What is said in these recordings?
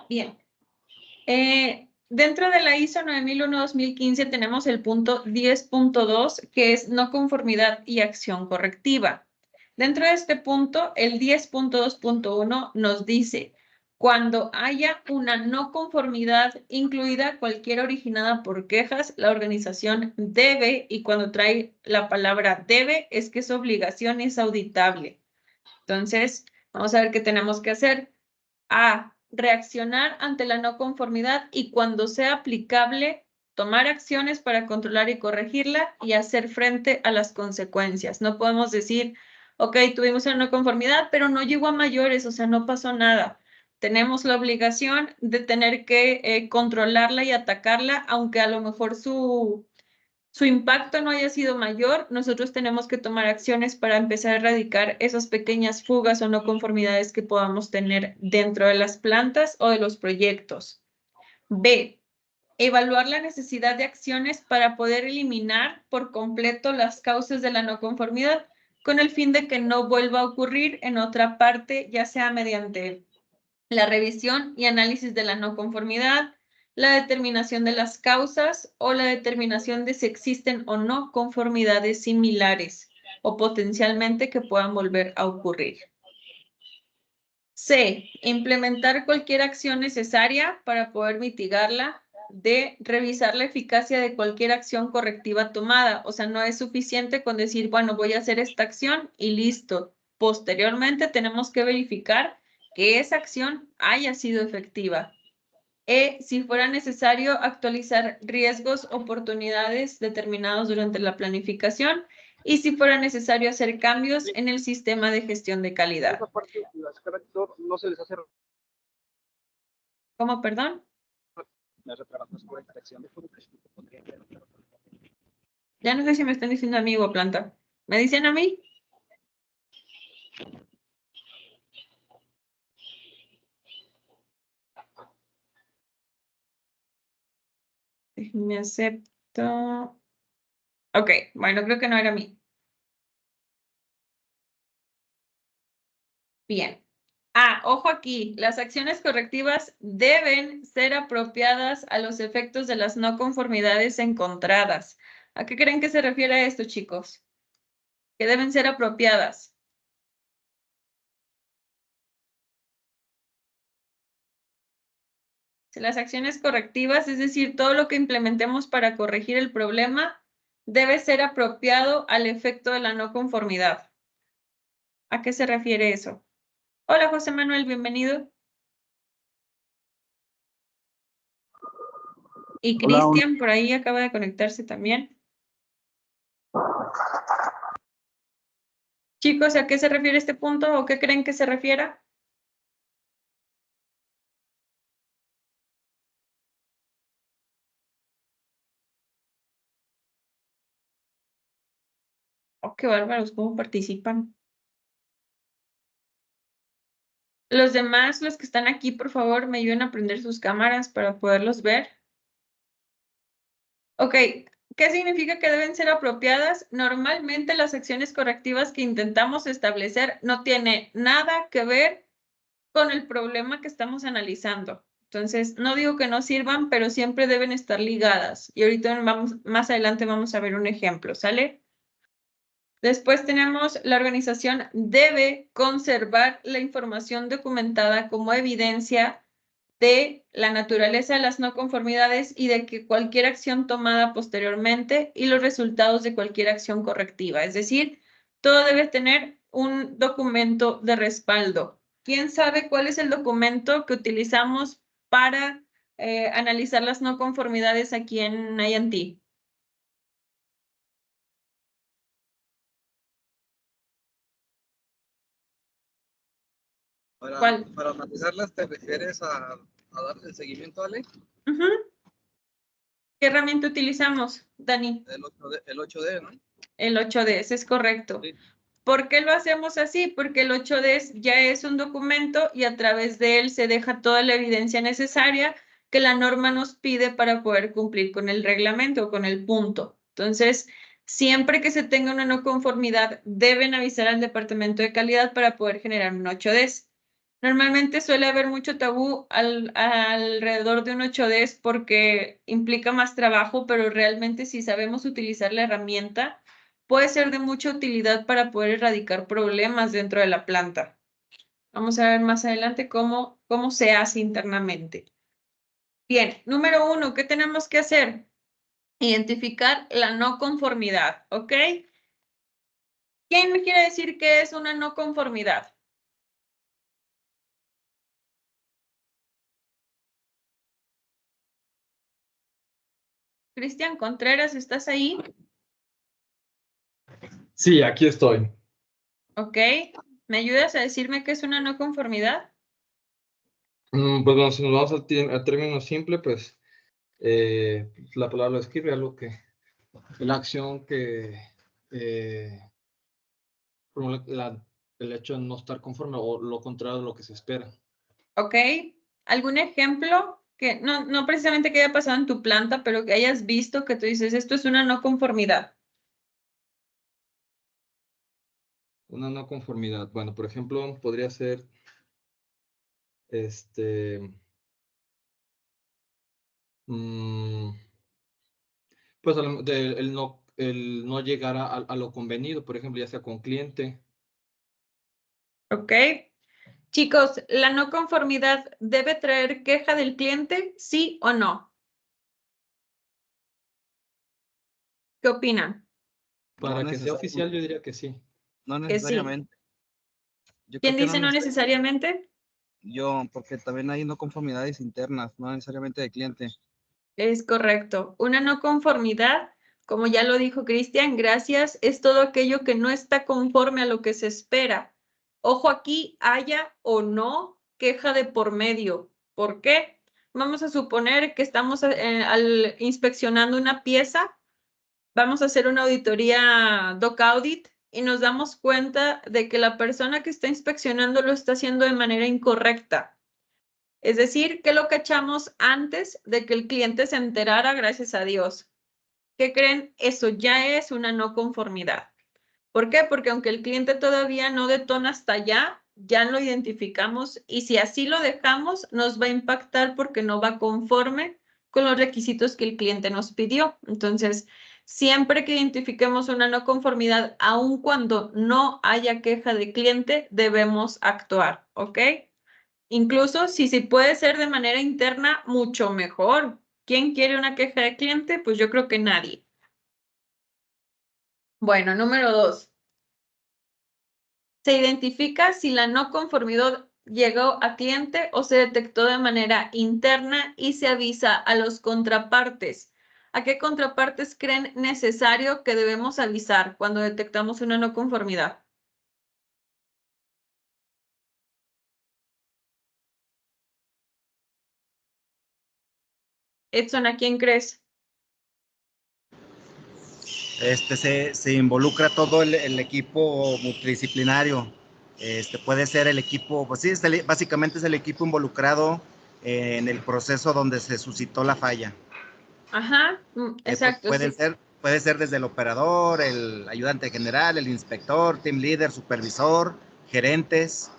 Bien. Dentro de la ISO 9001-2015 tenemos el punto 10.2, que es no conformidad y acción correctiva. Dentro de este punto, el 10.2.1 nos dice, cuando haya una no conformidad, incluida cualquiera originada por quejas, la organización debe, y cuando trae la palabra debe, es que es obligación y es auditable. Entonces, vamos a ver qué tenemos que hacer. A, reaccionar ante la no conformidad y cuando sea aplicable, tomar acciones para controlar y corregirla y hacer frente a las consecuencias. No podemos decir, ok, tuvimos una no conformidad, pero no llegó a mayores, o sea, no pasó nada. Tenemos la obligación de tener que controlarla y atacarla, aunque a lo mejor su impacto no haya sido mayor, nosotros tenemos que tomar acciones para empezar a erradicar esas pequeñas fugas o no conformidades que podamos tener dentro de las plantas o de los proyectos. B, evaluar la necesidad de acciones para poder eliminar por completo las causas de la no conformidad con el fin de que no vuelva a ocurrir en otra parte, ya sea mediante la revisión y análisis de la no conformidad, la determinación de las causas o la determinación de si existen o no conformidades similares o potencialmente que puedan volver a ocurrir. C, implementar cualquier acción necesaria para poder mitigarla. D, revisar la eficacia de cualquier acción correctiva tomada. O sea, no es suficiente con decir, bueno, voy a hacer esta acción y listo. Posteriormente tenemos que verificar que esa acción haya sido efectiva. E, si fuera necesario, actualizar riesgos, oportunidades determinados durante la planificación y si fuera necesario hacer cambios en el sistema de gestión de calidad. Esa parte, las características no se les hace. ¿Cómo, perdón? Ya no sé si me están diciendo amigo o planta. ¿Me dicen a mí? Me acepto. Ok, bueno, creo que no era a mí. Bien. Ah, ojo aquí, las acciones correctivas deben ser apropiadas a los efectos de las no conformidades encontradas. ¿A qué creen que se refiere esto, chicos? Que deben ser apropiadas. Las acciones correctivas, es decir, todo lo que implementemos para corregir el problema, debe ser apropiado al efecto de la no conformidad. ¿A qué se refiere eso? Hola, José Manuel, bienvenido. Y Cristian, por ahí acaba de conectarse también. Chicos, ¿a qué se refiere este punto o qué creen que se refiera? Oh, qué bárbaros, ¿cómo participan? Los demás, los que están aquí, por favor, me ayuden a prender sus cámaras para poderlos ver. Ok, ¿qué significa que deben ser apropiadas? Normalmente las acciones correctivas que intentamos establecer no tienen nada que ver con el problema que estamos analizando. Entonces, no digo que no sirvan, pero siempre deben estar ligadas. Y ahorita más adelante vamos a ver un ejemplo, ¿sale? Después tenemos la organización debe conservar la información documentada como evidencia de la naturaleza de las no conformidades y de que cualquier acción tomada posteriormente y los resultados de cualquier acción correctiva. Es decir, todo debe tener un documento de respaldo. ¿Quién sabe cuál es el documento que utilizamos para analizar las no conformidades aquí en INT? ¿Cuál? Para analizarlas, ¿te refieres a darle el seguimiento, Ale? ¿Qué herramienta utilizamos, Dani? El 8D, ¿no? El 8D, ese es correcto. Sí. ¿Por qué lo hacemos así? Porque el 8D ya es un documento y a través de él se deja toda la evidencia necesaria que la norma nos pide para poder cumplir con el reglamento o con el punto. Entonces, siempre que se tenga una no conformidad, deben avisar al departamento de calidad para poder generar un 8D. Normalmente suele haber mucho tabú alrededor de un 8D porque implica más trabajo, pero realmente si sabemos utilizar la herramienta, puede ser de mucha utilidad para poder erradicar problemas dentro de la planta. Vamos a ver más adelante cómo se hace internamente. Bien, número 1, ¿qué tenemos que hacer? Identificar la no conformidad, ¿ok? ¿Quién me quiere decir qué es una no conformidad? Cristian Contreras, ¿estás ahí? Sí, aquí estoy. ¿Ok? ¿Me ayudas a decirme qué es una no conformidad? Pues bueno, si nos vamos al término simple, pues la palabra lo escribe, algo que, la acción que, como el hecho de no estar conforme o lo contrario de lo que se espera. ¿Ok? ¿Algún ejemplo que no precisamente que haya pasado en tu planta, pero que hayas visto que tú dices, esto es una no conformidad? Una no conformidad. Bueno, por ejemplo, podría ser pues el no llegar a lo convenido, por ejemplo, ya sea con cliente. ¿Ok? Chicos, ¿la no conformidad debe traer queja del cliente? ¿Sí o no? ¿Qué opinan? Para No que sea necesariamente. oficial, yo diría que sí. No Que sí. necesariamente. Yo creo ¿Quién que no dice no necesariamente? porque también hay no conformidades internas, no necesariamente de cliente. Es correcto. Una no conformidad, como ya lo dijo Cristian, gracias, es todo aquello que no está conforme a lo que se espera. Ojo aquí, haya o no queja de por medio. ¿Por qué? Vamos a suponer que estamos inspeccionando una pieza, vamos a hacer una auditoría doc audit y nos damos cuenta de que la persona que está inspeccionando lo está haciendo de manera incorrecta. Es decir, que lo cachamos antes de que el cliente se enterara, gracias a Dios. ¿Qué creen? Eso ya es una no conformidad. ¿Por qué? Porque aunque el cliente todavía no detona hasta allá, ya lo identificamos y si así lo dejamos, nos va a impactar porque no va conforme con los requisitos que el cliente nos pidió. Entonces, siempre que identifiquemos una no conformidad, aun cuando no haya queja de cliente, debemos actuar, ¿ok? Incluso si puede ser de manera interna, mucho mejor. ¿Quién quiere una queja de cliente? Pues yo creo que nadie. Bueno, número 2. Se identifica si la no conformidad llegó a cliente o se detectó de manera interna y se avisa a los contrapartes. ¿A qué contrapartes creen necesario que debemos avisar cuando detectamos una no conformidad? Edson, ¿a quién crees? Se involucra todo el equipo multidisciplinario. Puede ser el equipo, pues sí, básicamente es el equipo involucrado en el proceso donde se suscitó la falla. Ajá, exacto, sí. Puede ser desde el operador, el ayudante general, el inspector, team leader, supervisor, gerentes,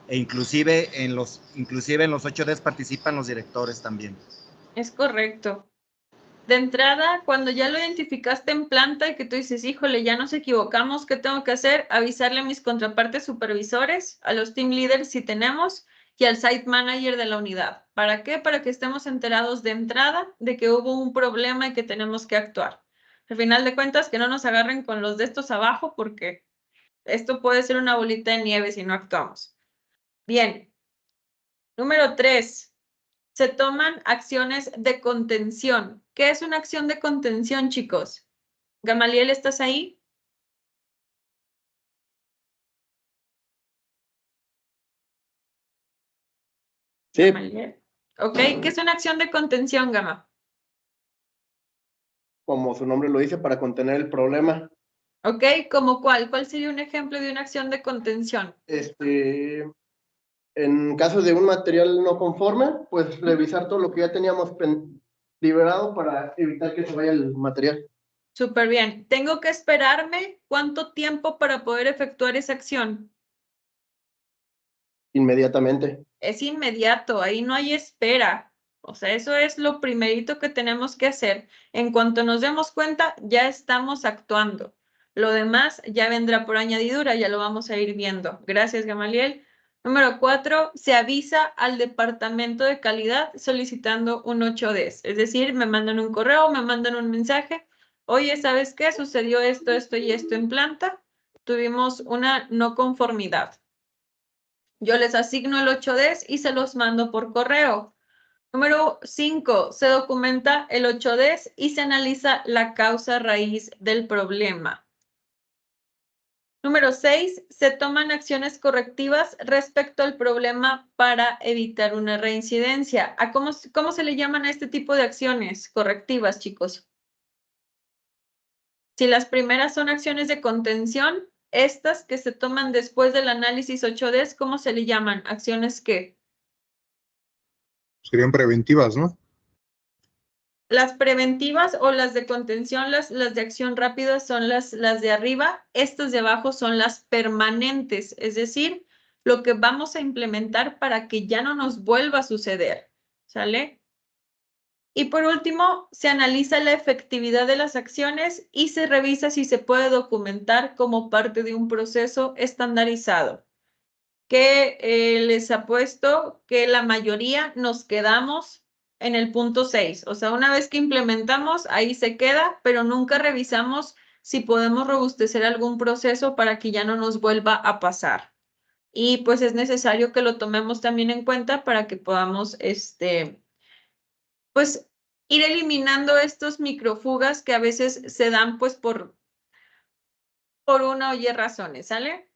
e inclusive en los 8Ds participan los directores también. Es correcto. De entrada, cuando ya lo identificaste en planta y que tú dices, híjole, ya nos equivocamos, ¿qué tengo que hacer? Avisarle a mis contrapartes supervisores, a los team leaders si tenemos, y al site manager de la unidad. ¿Para qué? Para que estemos enterados de entrada de que hubo un problema y que tenemos que actuar. Al final de cuentas, que no nos agarren con los de estos abajo, porque esto puede ser una bolita de nieve si no actuamos. Bien. Número 3. Se toman acciones de contención. ¿Qué es una acción de contención, chicos? Gamaliel, ¿estás ahí? Sí, Gamaliel. Ok, ¿qué es una acción de contención, Gama? como su nombre lo dice, para contener el problema. Ok, ¿cómo cuál? ¿Cuál sería un ejemplo de una acción de contención? En caso de un material no conforme, pues revisar todo lo que ya teníamos liberado para evitar que se vaya el material. Súper bien. ¿Tengo que esperarme cuánto tiempo para poder efectuar esa acción? inmediatamente. Es inmediato, ahí no hay espera. O sea, eso es lo primerito que tenemos que hacer. En cuanto nos demos cuenta, ya estamos actuando. Lo demás ya vendrá por añadidura, ya lo vamos a ir viendo. Gracias, Gamaliel. Número 4, se avisa al departamento de calidad solicitando un 8D. Es decir, me mandan un correo, me mandan un mensaje. Oye, ¿sabes qué? Sucedió esto, esto y esto en planta. Tuvimos una no conformidad. Yo les asigno el 8D y se los mando por correo. Número 5, se documenta el 8D y se analiza la causa raíz del problema. Número 6, se toman acciones correctivas respecto al problema para evitar una reincidencia. ¿Cómo se le llaman a este tipo de acciones correctivas, chicos? Si las primeras son acciones de contención, estas que se toman después del análisis 8D, ¿cómo se le llaman? ¿Acciones qué? Serían preventivas, ¿no? Las preventivas o las de contención, las de acción rápida son las de arriba, estas de abajo son las permanentes, es decir, lo que vamos a implementar para que ya no nos vuelva a suceder, ¿sale? Y por último, se analiza la efectividad de las acciones y se revisa si se puede documentar como parte de un proceso estandarizado. Que les apuesto que la mayoría nos quedamos en el punto 6. O sea, una vez que implementamos, ahí se queda, pero nunca revisamos si podemos robustecer algún proceso para que ya no nos vuelva a pasar. Y pues es necesario que lo tomemos también en cuenta para que podamos, pues, ir eliminando estos microfugas que a veces se dan, pues, por una o y razones, ¿sale?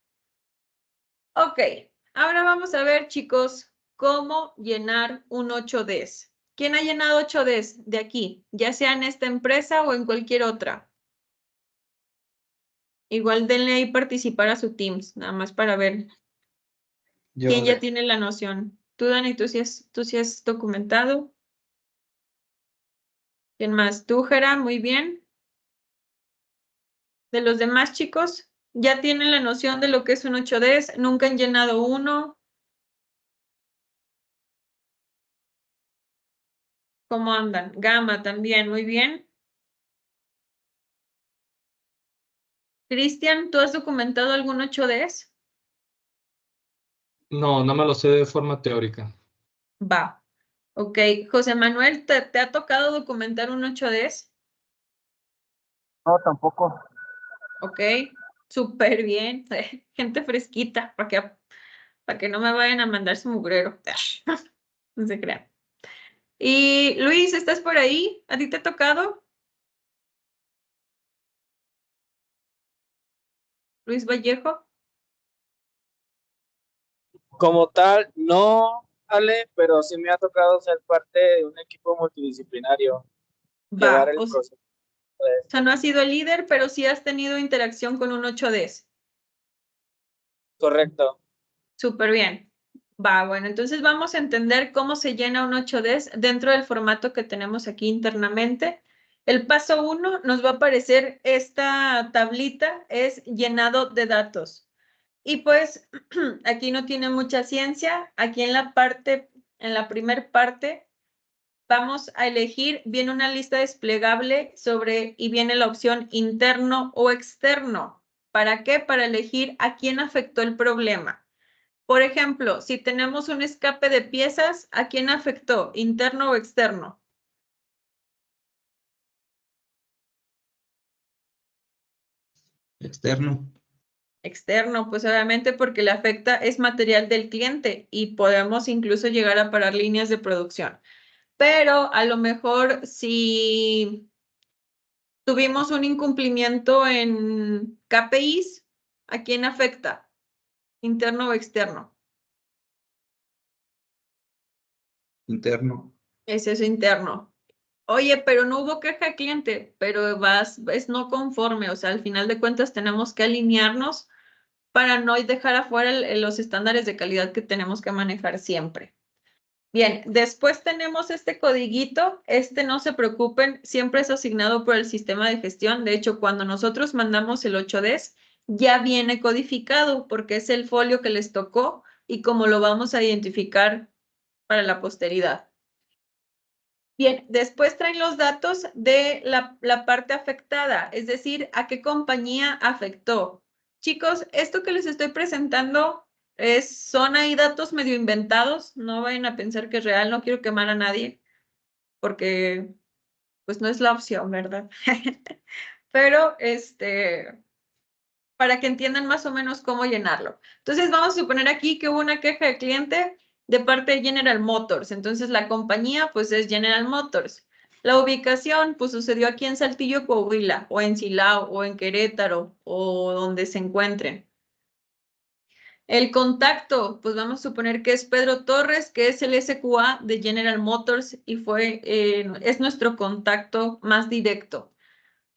Ok, ahora vamos a ver, chicos, cómo llenar un 8D. ¿Quién ha llenado 8D de aquí? Ya sea en esta empresa o en cualquier otra. Igual denle ahí participar a su Teams, nada más para ver quién ya tiene la noción. Tú, Dani, tú sí has documentado. ¿Quién más? Tú, Jera, muy bien. De los demás chicos, ya tienen la noción de lo que es un 8D, nunca han llenado uno. ¿Cómo andan? Gama también, muy bien. Cristian, ¿tú has documentado algún 8D? No, no me lo sé de forma teórica. Va. Ok. José Manuel, ¿te ha tocado documentar un 8D? No, tampoco. Ok. Súper bien. Gente fresquita, para que no me vayan a mandar su mugrero. No se crean. Y Luis, ¿estás por ahí? ¿A ti te ha tocado? Luis Vallejo. Como tal, no, Ale, pero sí me ha tocado ser parte de un equipo multidisciplinario, llevar Va. el O proceso. sea, no has sido líder, pero sí has tenido interacción con un 8D. Correcto. Súper bien. Va, bueno, entonces vamos a entender cómo se llena un 8D dentro del formato que tenemos aquí internamente. El paso 1 nos va a aparecer esta tablita, es llenado de datos. Y pues aquí no tiene mucha ciencia. Aquí en la primer parte, vamos a elegir, viene una lista desplegable y viene la opción interno o externo. ¿Para qué? Para elegir a quién afectó el problema. Por ejemplo, si tenemos un escape de piezas, ¿a quién afectó? ¿Interno o externo? Externo. Externo, pues obviamente porque le afecta, es material del cliente y podemos incluso llegar a parar líneas de producción. Pero a lo mejor si tuvimos un incumplimiento en KPIs, ¿a quién afecta? ¿Interno o externo? Interno. Es eso interno. Oye, pero no hubo queja de cliente, pero es no conforme, o sea, al final de cuentas tenemos que alinearnos para no dejar afuera los estándares de calidad que tenemos que manejar siempre. Bien, después tenemos este codiguito, no se preocupen, siempre es asignado por el sistema de gestión. De hecho, cuando nosotros mandamos el 8D, ya viene codificado porque es el folio que les tocó y cómo lo vamos a identificar para la posteridad. Bien, después traen los datos de la parte afectada, es decir, a qué compañía afectó. Chicos, esto que les estoy presentando son ahí datos medio inventados, no vayan a pensar que es real, no quiero quemar a nadie, porque pues no es la opción, ¿verdad? Pero para que entiendan más o menos cómo llenarlo. Entonces vamos a suponer aquí que hubo una queja de cliente de parte de General Motors. Entonces la compañía pues es General Motors. La ubicación pues sucedió aquí en Saltillo, Coahuila, o en Silao, o en Querétaro, o donde se encuentren. El contacto, pues vamos a suponer que es Pedro Torres, que es el SQA de General Motors y es nuestro contacto más directo.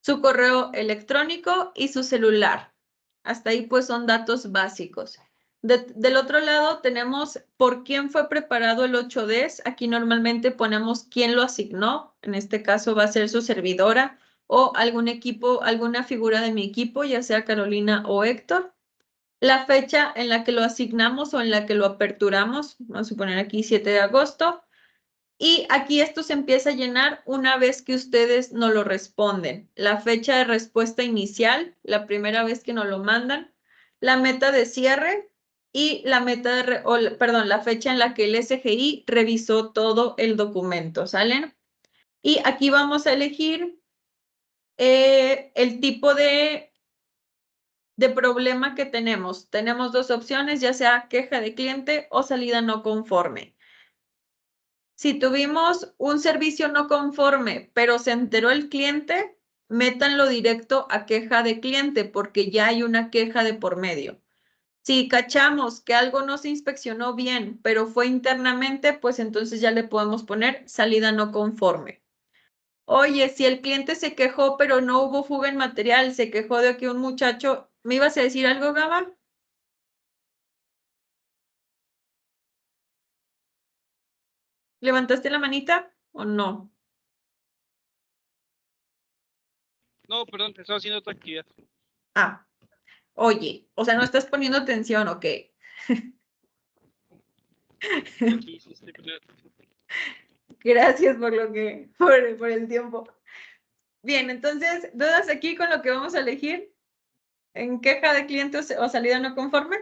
Su correo electrónico y su celular. Hasta ahí pues son datos básicos. Del otro lado tenemos por quién fue preparado el 8Ds. Aquí normalmente ponemos quién lo asignó. En este caso va a ser su servidora o algún equipo, alguna figura de mi equipo, ya sea Carolina o Héctor. La fecha en la que lo asignamos o en la que lo aperturamos. Vamos a poner aquí 7 de agosto. Y aquí esto se empieza a llenar una vez que ustedes nos lo responden. La fecha de respuesta inicial, la primera vez que nos lo mandan, la meta de cierre y la la fecha en la que el SGI revisó todo el documento, ¿salen? Y aquí vamos a elegir el tipo de problema que tenemos. Tenemos dos opciones, ya sea queja de cliente o salida no conforme. Si tuvimos un servicio no conforme, pero se enteró el cliente, métanlo directo a queja de cliente porque ya hay una queja de por medio. Si cachamos que algo no se inspeccionó bien, pero fue internamente, pues entonces ya le podemos poner salida no conforme. Oye, si el cliente se quejó, pero no hubo fuga en material, se quejó de que un muchacho, ¿me ibas a decir algo, Gaba? ¿Levantaste la manita o no? No, perdón, te estaba haciendo otra actividad. Ah, oye, o sea, no estás poniendo atención, ¿o qué? Aquí sí estoy poniendo atención. Gracias por el tiempo. Bien, entonces, ¿dudas aquí con lo que vamos a elegir? ¿En queja de cliente o salida no conforme?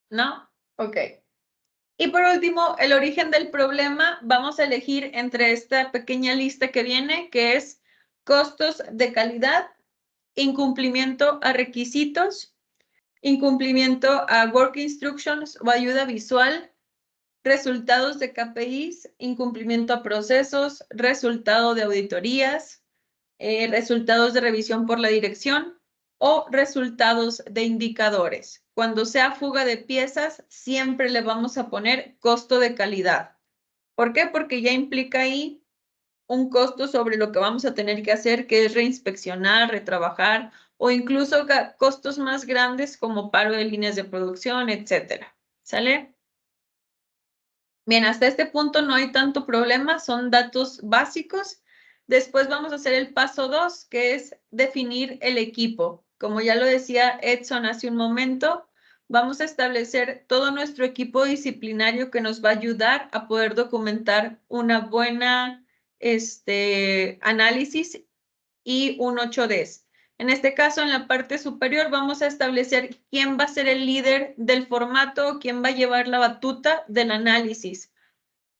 ¿No? Ok. Y por último, el origen del problema, vamos a elegir entre esta pequeña lista que viene, que es costos de calidad, incumplimiento a requisitos, incumplimiento a work instructions o ayuda visual, resultados de KPIs, incumplimiento a procesos, resultado de auditorías, resultados de revisión por la dirección o resultados de indicadores. Cuando sea fuga de piezas, siempre le vamos a poner costo de calidad. ¿Por qué? Porque ya implica ahí un costo sobre lo que vamos a tener que hacer, que es reinspeccionar, retrabajar o incluso costos más grandes como paro de líneas de producción, etcétera. ¿Sale? Bien, hasta este punto no hay tanto problema, son datos básicos. Después vamos a hacer el paso 2, que es definir el equipo. Como ya lo decía Edson hace un momento, vamos a establecer todo nuestro equipo disciplinario que nos va a ayudar a poder documentar una buena análisis y un 8Ds. En este caso, en la parte superior, vamos a establecer quién va a ser el líder del formato, quién va a llevar la batuta del análisis.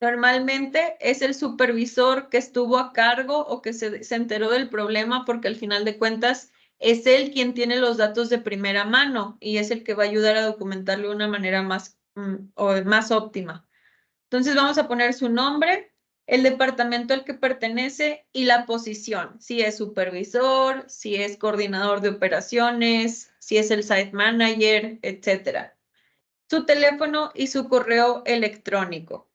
Normalmente es el supervisor que estuvo a cargo o que se enteró del problema porque al final de cuentas es él quien tiene los datos de primera mano y es el que va a ayudar a documentarlo de una manera más óptima. Entonces vamos a poner su nombre, el departamento al que pertenece y la posición, si es supervisor, si es coordinador de operaciones, si es el site manager, etcétera. Su teléfono y su correo electrónico.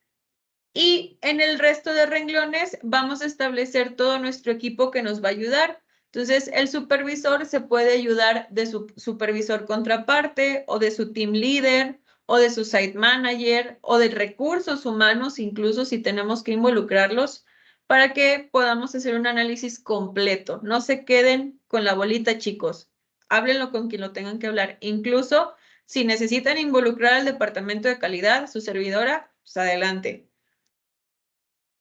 Y en el resto de renglones vamos a establecer todo nuestro equipo que nos va a ayudar. Entonces, el supervisor se puede ayudar de su supervisor contraparte o de su team leader o de su site manager o de recursos humanos, incluso si tenemos que involucrarlos, para que podamos hacer un análisis completo. No se queden con la bolita, chicos. Háblenlo con quien lo tengan que hablar. Incluso Si necesitan involucrar al departamento de calidad, su servidora, pues adelante.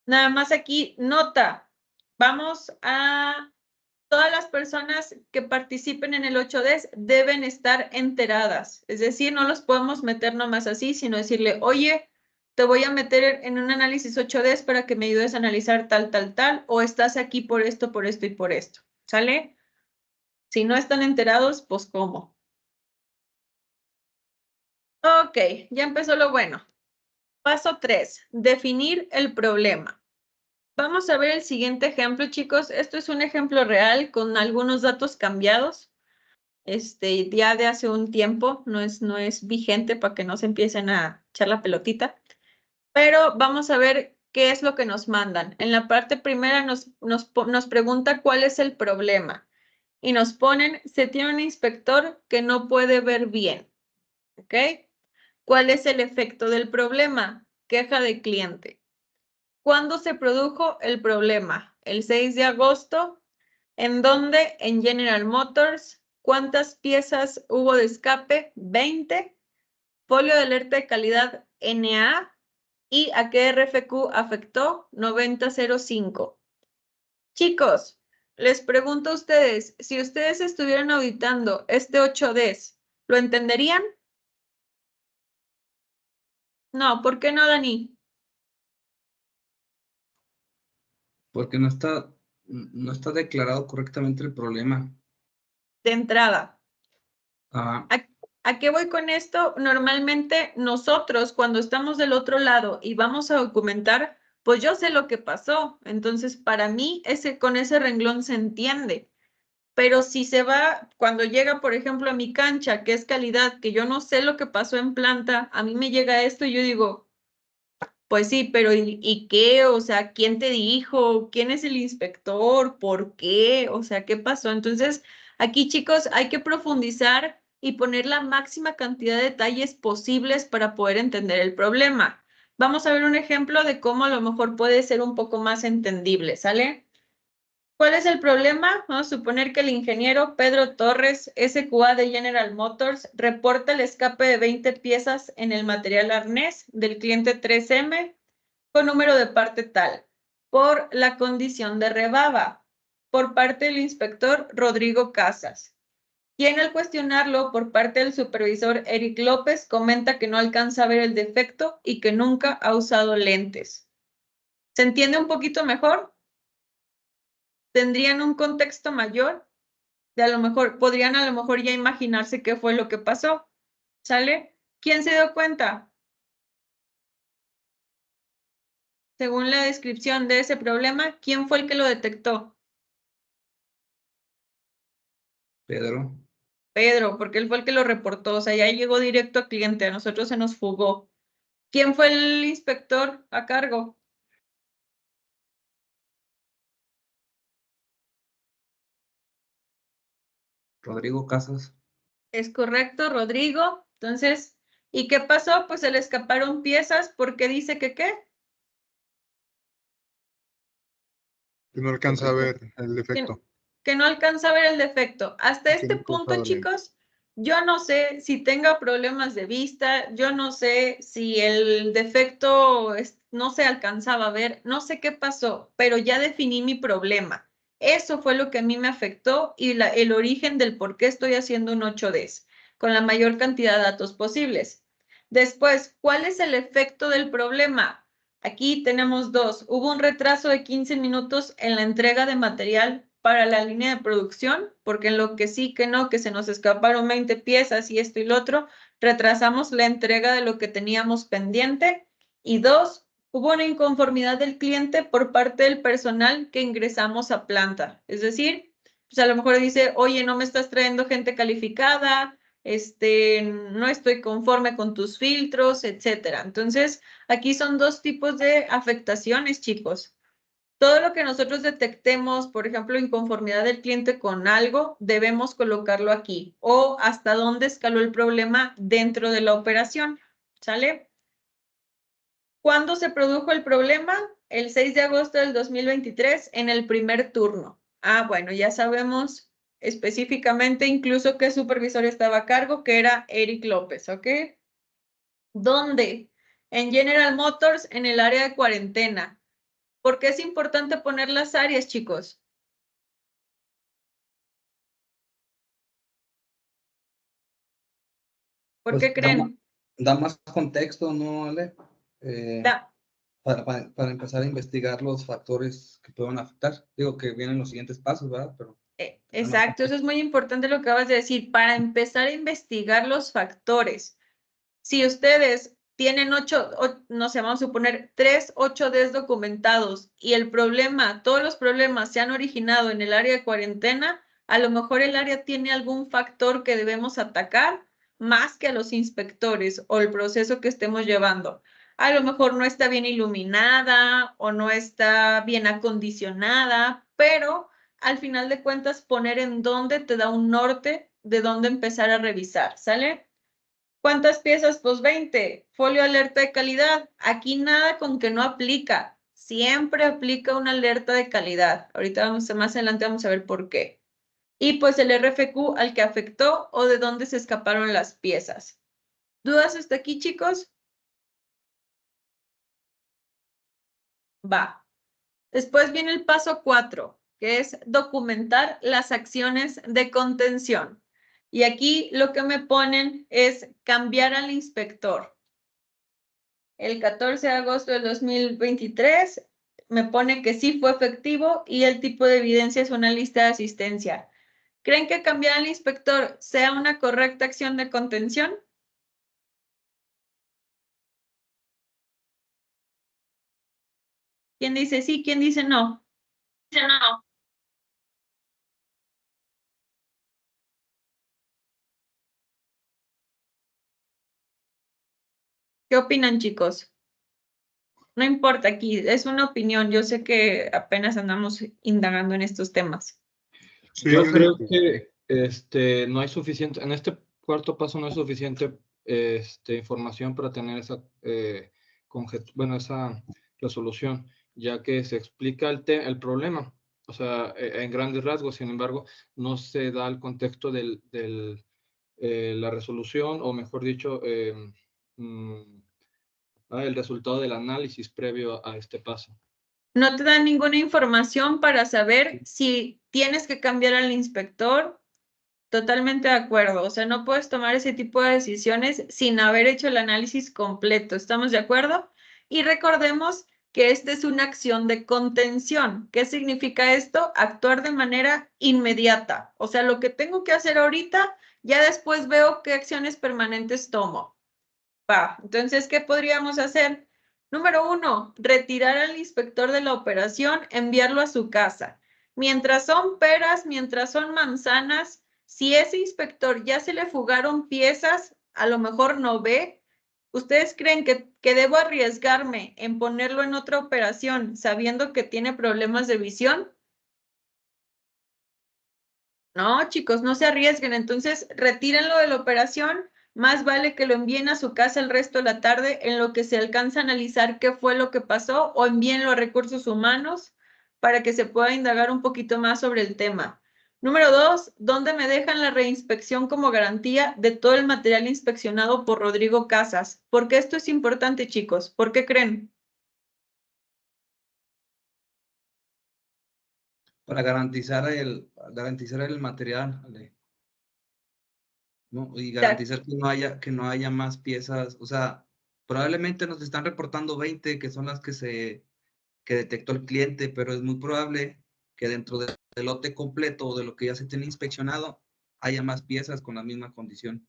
Nada más aquí, nota. Vamos a... Todas las personas que participen en el 8D deben estar enteradas. Es decir, no los podemos meter nomás así, sino decirle, oye, te voy a meter en un análisis 8D para que me ayudes a analizar tal, tal, tal, o estás aquí por esto y por esto. ¿Sale? Si no están enterados, pues ¿cómo? Ok, ya empezó lo bueno. Paso 3, definir el problema. Vamos a ver el siguiente ejemplo, chicos. Esto es un ejemplo real con algunos datos cambiados. Ya de hace un tiempo, no es vigente para que no se empiecen a echar la pelotita. Pero vamos a ver qué es lo que nos mandan. En la parte primera nos pregunta cuál es el problema. Y nos ponen, se tiene un inspector que no puede ver bien. ¿Ok? ¿Cuál es el efecto del problema? Queja de cliente. ¿Cuándo se produjo el problema? El 6 de agosto. ¿En dónde? En General Motors. ¿Cuántas piezas hubo de escape? 20. Folio de alerta de calidad NA. ¿Y a qué RFQ afectó? 9005. Chicos, les pregunto a ustedes, si ustedes estuvieran auditando este 8D, ¿lo entenderían? No, ¿por qué no, Dani? Porque no está declarado correctamente el problema. De entrada. Ah, ¿A qué voy con esto? Normalmente nosotros cuando estamos del otro lado y vamos a documentar, pues yo sé lo que pasó. Entonces, para mí, con ese renglón se entiende. Pero si se va, cuando llega, por ejemplo, a mi cancha, que es calidad, que yo no sé lo que pasó en planta, a mí me llega esto y yo digo, pues sí, pero ¿y qué? O sea, ¿quién te dijo? ¿Quién es el inspector? ¿Por qué? O sea, ¿qué pasó? Entonces, aquí, chicos, hay que profundizar y poner la máxima cantidad de detalles posibles para poder entender el problema. Vamos a ver un ejemplo de cómo a lo mejor puede ser un poco más entendible, ¿sale? ¿Cuál es el problema? Vamos a suponer que el ingeniero Pedro Torres, SQA de General Motors, reporta el escape de 20 piezas en el material arnés del cliente 3M con número de parte tal, por la condición de rebaba, por parte del inspector Rodrigo Casas, quien al cuestionarlo por parte del supervisor Eric López comenta que no alcanza a ver el defecto y que nunca ha usado lentes. ¿Se entiende un poquito mejor? ¿Tendrían un contexto mayor? De a lo mejor, podrían a lo mejor ya imaginarse qué fue lo que pasó. ¿Sale? ¿Quién se dio cuenta? Según la descripción de ese problema, ¿quién fue el que lo detectó? Pedro. Pedro, porque él fue el que lo reportó, o sea, ya llegó directo al cliente, a nosotros se nos fugó. ¿Quién fue el inspector a cargo? Rodrigo Casas. Es correcto, Rodrigo. Entonces, ¿y qué pasó? Pues se le escaparon piezas porque dice que ¿qué? Que no alcanza a ver el defecto. Que no alcanza a ver el defecto. Hasta Que este nunca punto, usaba lentes. chicos, yo no sé si tenga problemas de vista, yo no sé si el defecto no se alcanzaba a ver, no sé qué pasó, pero ya definí mi problema. Eso fue lo que a mí me afectó y el origen del por qué estoy haciendo un 8D con la mayor cantidad de datos posibles. Después, ¿cuál es el efecto del problema? Aquí tenemos dos. Hubo un retraso de 15 minutos en la entrega de material para la línea de producción, porque en lo que sí, que no, que se nos escaparon 20 piezas y esto y lo otro, retrasamos la entrega de lo que teníamos pendiente. Y dos, hubo una inconformidad del cliente por parte del personal que ingresamos a planta. Es decir, pues a lo mejor dice, oye, no me estás trayendo gente calificada, no estoy conforme con tus filtros, etcétera. Entonces, aquí son dos tipos de afectaciones, chicos. Todo lo que nosotros detectemos, por ejemplo, inconformidad del cliente con algo, debemos colocarlo aquí o hasta dónde escaló el problema dentro de la operación. ¿Sale? ¿Cuándo se produjo el problema? El 6 de agosto del 2023 en el primer turno. Ah, bueno, ya sabemos específicamente incluso qué supervisor estaba a cargo, que era Eric López, ¿ok? ¿Dónde? En General Motors, en el área de cuarentena. ¿Por qué es importante poner las áreas, chicos? ¿Por Pues qué creen? da más contexto, ¿no, Ale? Da- Para empezar a investigar los factores que pueden afectar. Digo que vienen los siguientes pasos, ¿verdad? Pero Exacto, eso es muy importante lo que acabas de decir, para empezar a investigar los factores. Si ustedes tienen 8, no sé, vamos a suponer 3 8Ds documentados y el problema, todos los problemas se han originado en el área de cuarentena, a lo mejor el área tiene algún factor que debemos atacar más que a los inspectores o el proceso que estemos llevando. A lo mejor no está bien iluminada o no está bien acondicionada, pero al final de cuentas poner en dónde te da un norte de dónde empezar a revisar, ¿sale? ¿Cuántas piezas? Pues 20. Folio alerta de calidad. Aquí nada con que no aplica. Siempre aplica una alerta de calidad. Ahorita más adelante vamos a ver por qué. Y pues el RFQ al que afectó o de dónde se escaparon las piezas. ¿Dudas hasta aquí, chicos? Va. Después viene el paso 4, que es documentar las acciones de contención. Y aquí lo que me ponen es cambiar al inspector. El 14 de agosto del 2023 me pone que sí fue efectivo y el tipo de evidencia es una lista de asistencia. ¿Creen que cambiar al inspector sea una correcta acción de contención? ¿Quién dice sí? ¿Quién dice no? No. ¿Qué opinan, chicos? No importa aquí, es una opinión. Yo sé que apenas andamos indagando en estos temas. Sí, Yo es creo de- que no hay suficiente, en este cuarto paso no hay suficiente información para tener esa, esa resolución, ya que se explica el problema, o sea, en grandes rasgos. Sin embargo, no se da el contexto de la resolución, o mejor dicho, el resultado del análisis previo a este paso. No te dan ninguna información para saber si tienes que cambiar al inspector. Totalmente de acuerdo. O sea, no puedes tomar ese tipo de decisiones sin haber hecho el análisis completo. ¿Estamos de acuerdo? Y recordemos que esta es una acción de contención. ¿Qué significa esto? Actuar de manera inmediata. O sea, lo que tengo que hacer ahorita, ya después veo qué acciones permanentes tomo. Va, entonces, ¿qué podríamos hacer? Número 1, retirar al inspector de la operación, enviarlo a su casa. Mientras son peras, mientras son manzanas, si ese inspector ya se le fugaron piezas, a lo mejor no ve. ¿Ustedes creen que debo arriesgarme en ponerlo en otra operación sabiendo que tiene problemas de visión? No, chicos, no se arriesguen. Entonces, retírenlo de la operación. Más vale que lo envíen a su casa el resto de la tarde en lo que se alcanza a analizar qué fue lo que pasó o envíenlo a recursos humanos para que se pueda indagar un poquito más sobre el tema. Número 2, ¿dónde me dejan la reinspección como garantía de todo el material inspeccionado por Rodrigo Casas? ¿Por qué esto es importante, chicos? ¿Por qué creen? para garantizar el material, Ale, ¿no? Y garantizar que no haya más piezas. O sea, probablemente nos están reportando 20, que son las que detectó el cliente, pero es muy probable que dentro del lote completo o de lo que ya se tiene inspeccionado haya más piezas con la misma condición.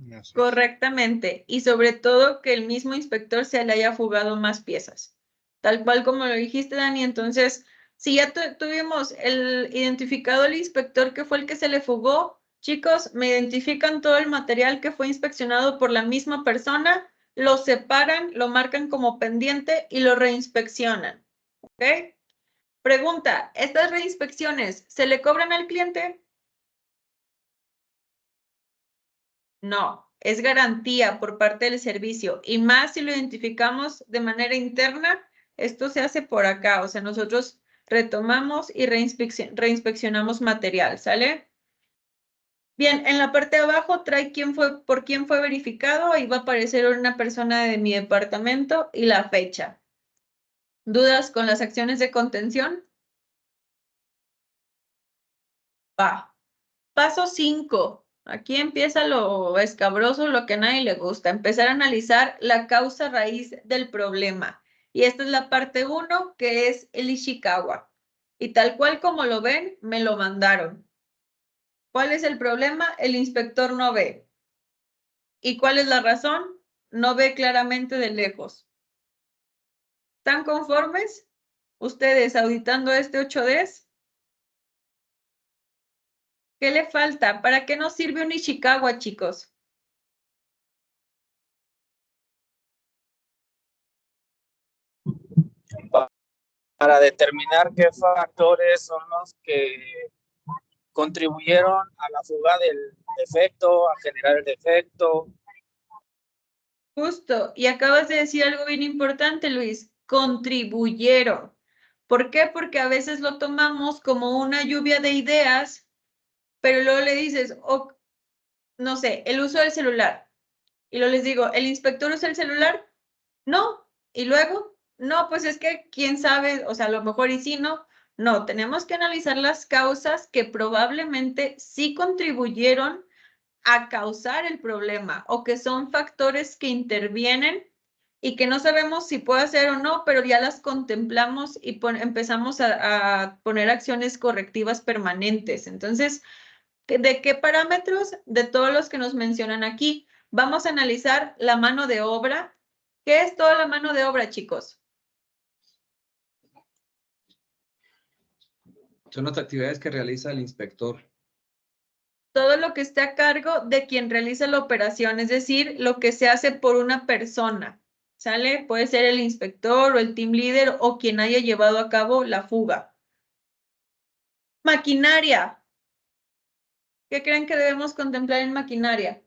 así es. Correctamente, y sobre todo que el mismo inspector se le haya fugado más piezas, tal cual como lo dijiste, Dani. Entonces, si ya tuvimos identificado el inspector que fue el que se le fugó, chicos, me identifican todo el material que fue inspeccionado por la misma persona, lo separan, lo marcan como pendiente y lo reinspeccionan, ¿ok? Pregunta, ¿estas reinspecciones se le cobran al cliente? No, es garantía por parte del servicio y más si lo identificamos de manera interna, esto se hace por acá, o sea, nosotros retomamos y reinspeccionamos material, ¿sale? Bien, en la parte de abajo trae por quién fue verificado, ahí va a aparecer una persona de mi departamento y la fecha. ¿Dudas con las acciones de contención? Va. Paso 5. Aquí empieza lo escabroso, lo que a nadie le gusta. Empezar a analizar la causa raíz del problema. Y esta es la parte 1, que es el Ishikawa. Y tal cual como lo ven, me lo mandaron. ¿Cuál es el problema? El inspector no ve. ¿Y cuál es la razón? No ve claramente de lejos. ¿Están conformes? ¿Ustedes auditando este 8D? ¿Qué le falta? ¿Para qué nos sirve un Ishikawa, chicos? Para determinar qué factores son los que contribuyeron a la fuga del defecto, a generar el defecto. Justo, y acabas de decir algo bien importante, Luis, contribuyeron. ¿Por qué? Porque a veces lo tomamos como una lluvia de ideas, pero luego le dices, oh, no sé, el uso del celular. Y luego les digo, ¿el inspector usa el celular? No. Y luego, no, pues es que quién sabe, o sea, a lo mejor y sí, no. No, tenemos que analizar las causas que probablemente sí contribuyeron a causar el problema o que son factores que intervienen y que no sabemos si puede ser o no, pero ya las contemplamos y empezamos a poner acciones correctivas permanentes. Entonces, ¿de qué parámetros? De todos los que nos mencionan aquí. Vamos a analizar la mano de obra. ¿Qué es toda la mano de obra, chicos? Son las actividades que realiza el inspector. Todo lo que esté a cargo de quien realiza la operación, es decir, lo que se hace por una persona, ¿sale? Puede ser el inspector o el team leader o quien haya llevado a cabo la fuga. Maquinaria. ¿Qué creen que debemos contemplar en maquinaria?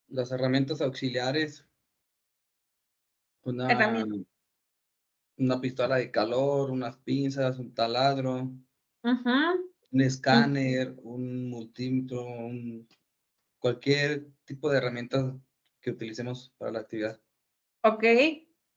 Las herramientas auxiliares, una pistola de calor, unas pinzas, un taladro, un escáner, un multímetro, cualquier tipo de herramientas que utilicemos para la actividad. Ok,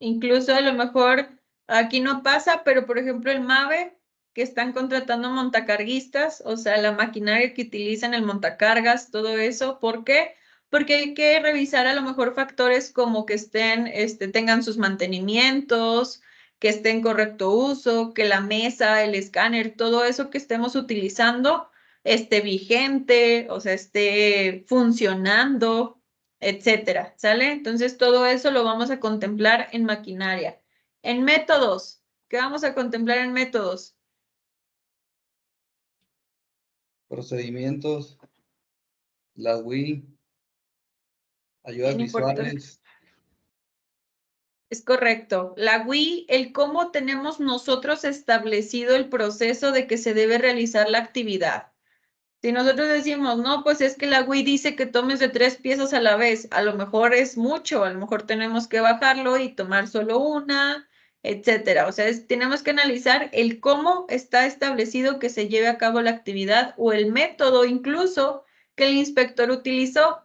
incluso a lo mejor aquí no pasa, pero por ejemplo el MAVE, que están contratando montacarguistas, o sea, la maquinaria que utilizan, el montacargas, todo eso. ¿Por qué? Porque hay que revisar a lo mejor factores como que tengan sus mantenimientos, que esté en correcto uso, que la mesa, el escáner, todo eso que estemos utilizando esté vigente, o sea, esté funcionando, etcétera, ¿sale? Entonces, todo eso lo vamos a contemplar en maquinaria. En métodos, ¿qué vamos a contemplar en métodos? Procedimientos, la WI, ayudas visuales. Es correcto. La WI, el cómo tenemos nosotros establecido el proceso de que se debe realizar la actividad. Si nosotros decimos, no, pues es que la WI dice que tomes de 3 piezas a la vez, a lo mejor es mucho, a lo mejor tenemos que bajarlo y tomar solo una, etcétera. O sea, tenemos que analizar el cómo está establecido que se lleve a cabo la actividad o el método incluso que el inspector utilizó.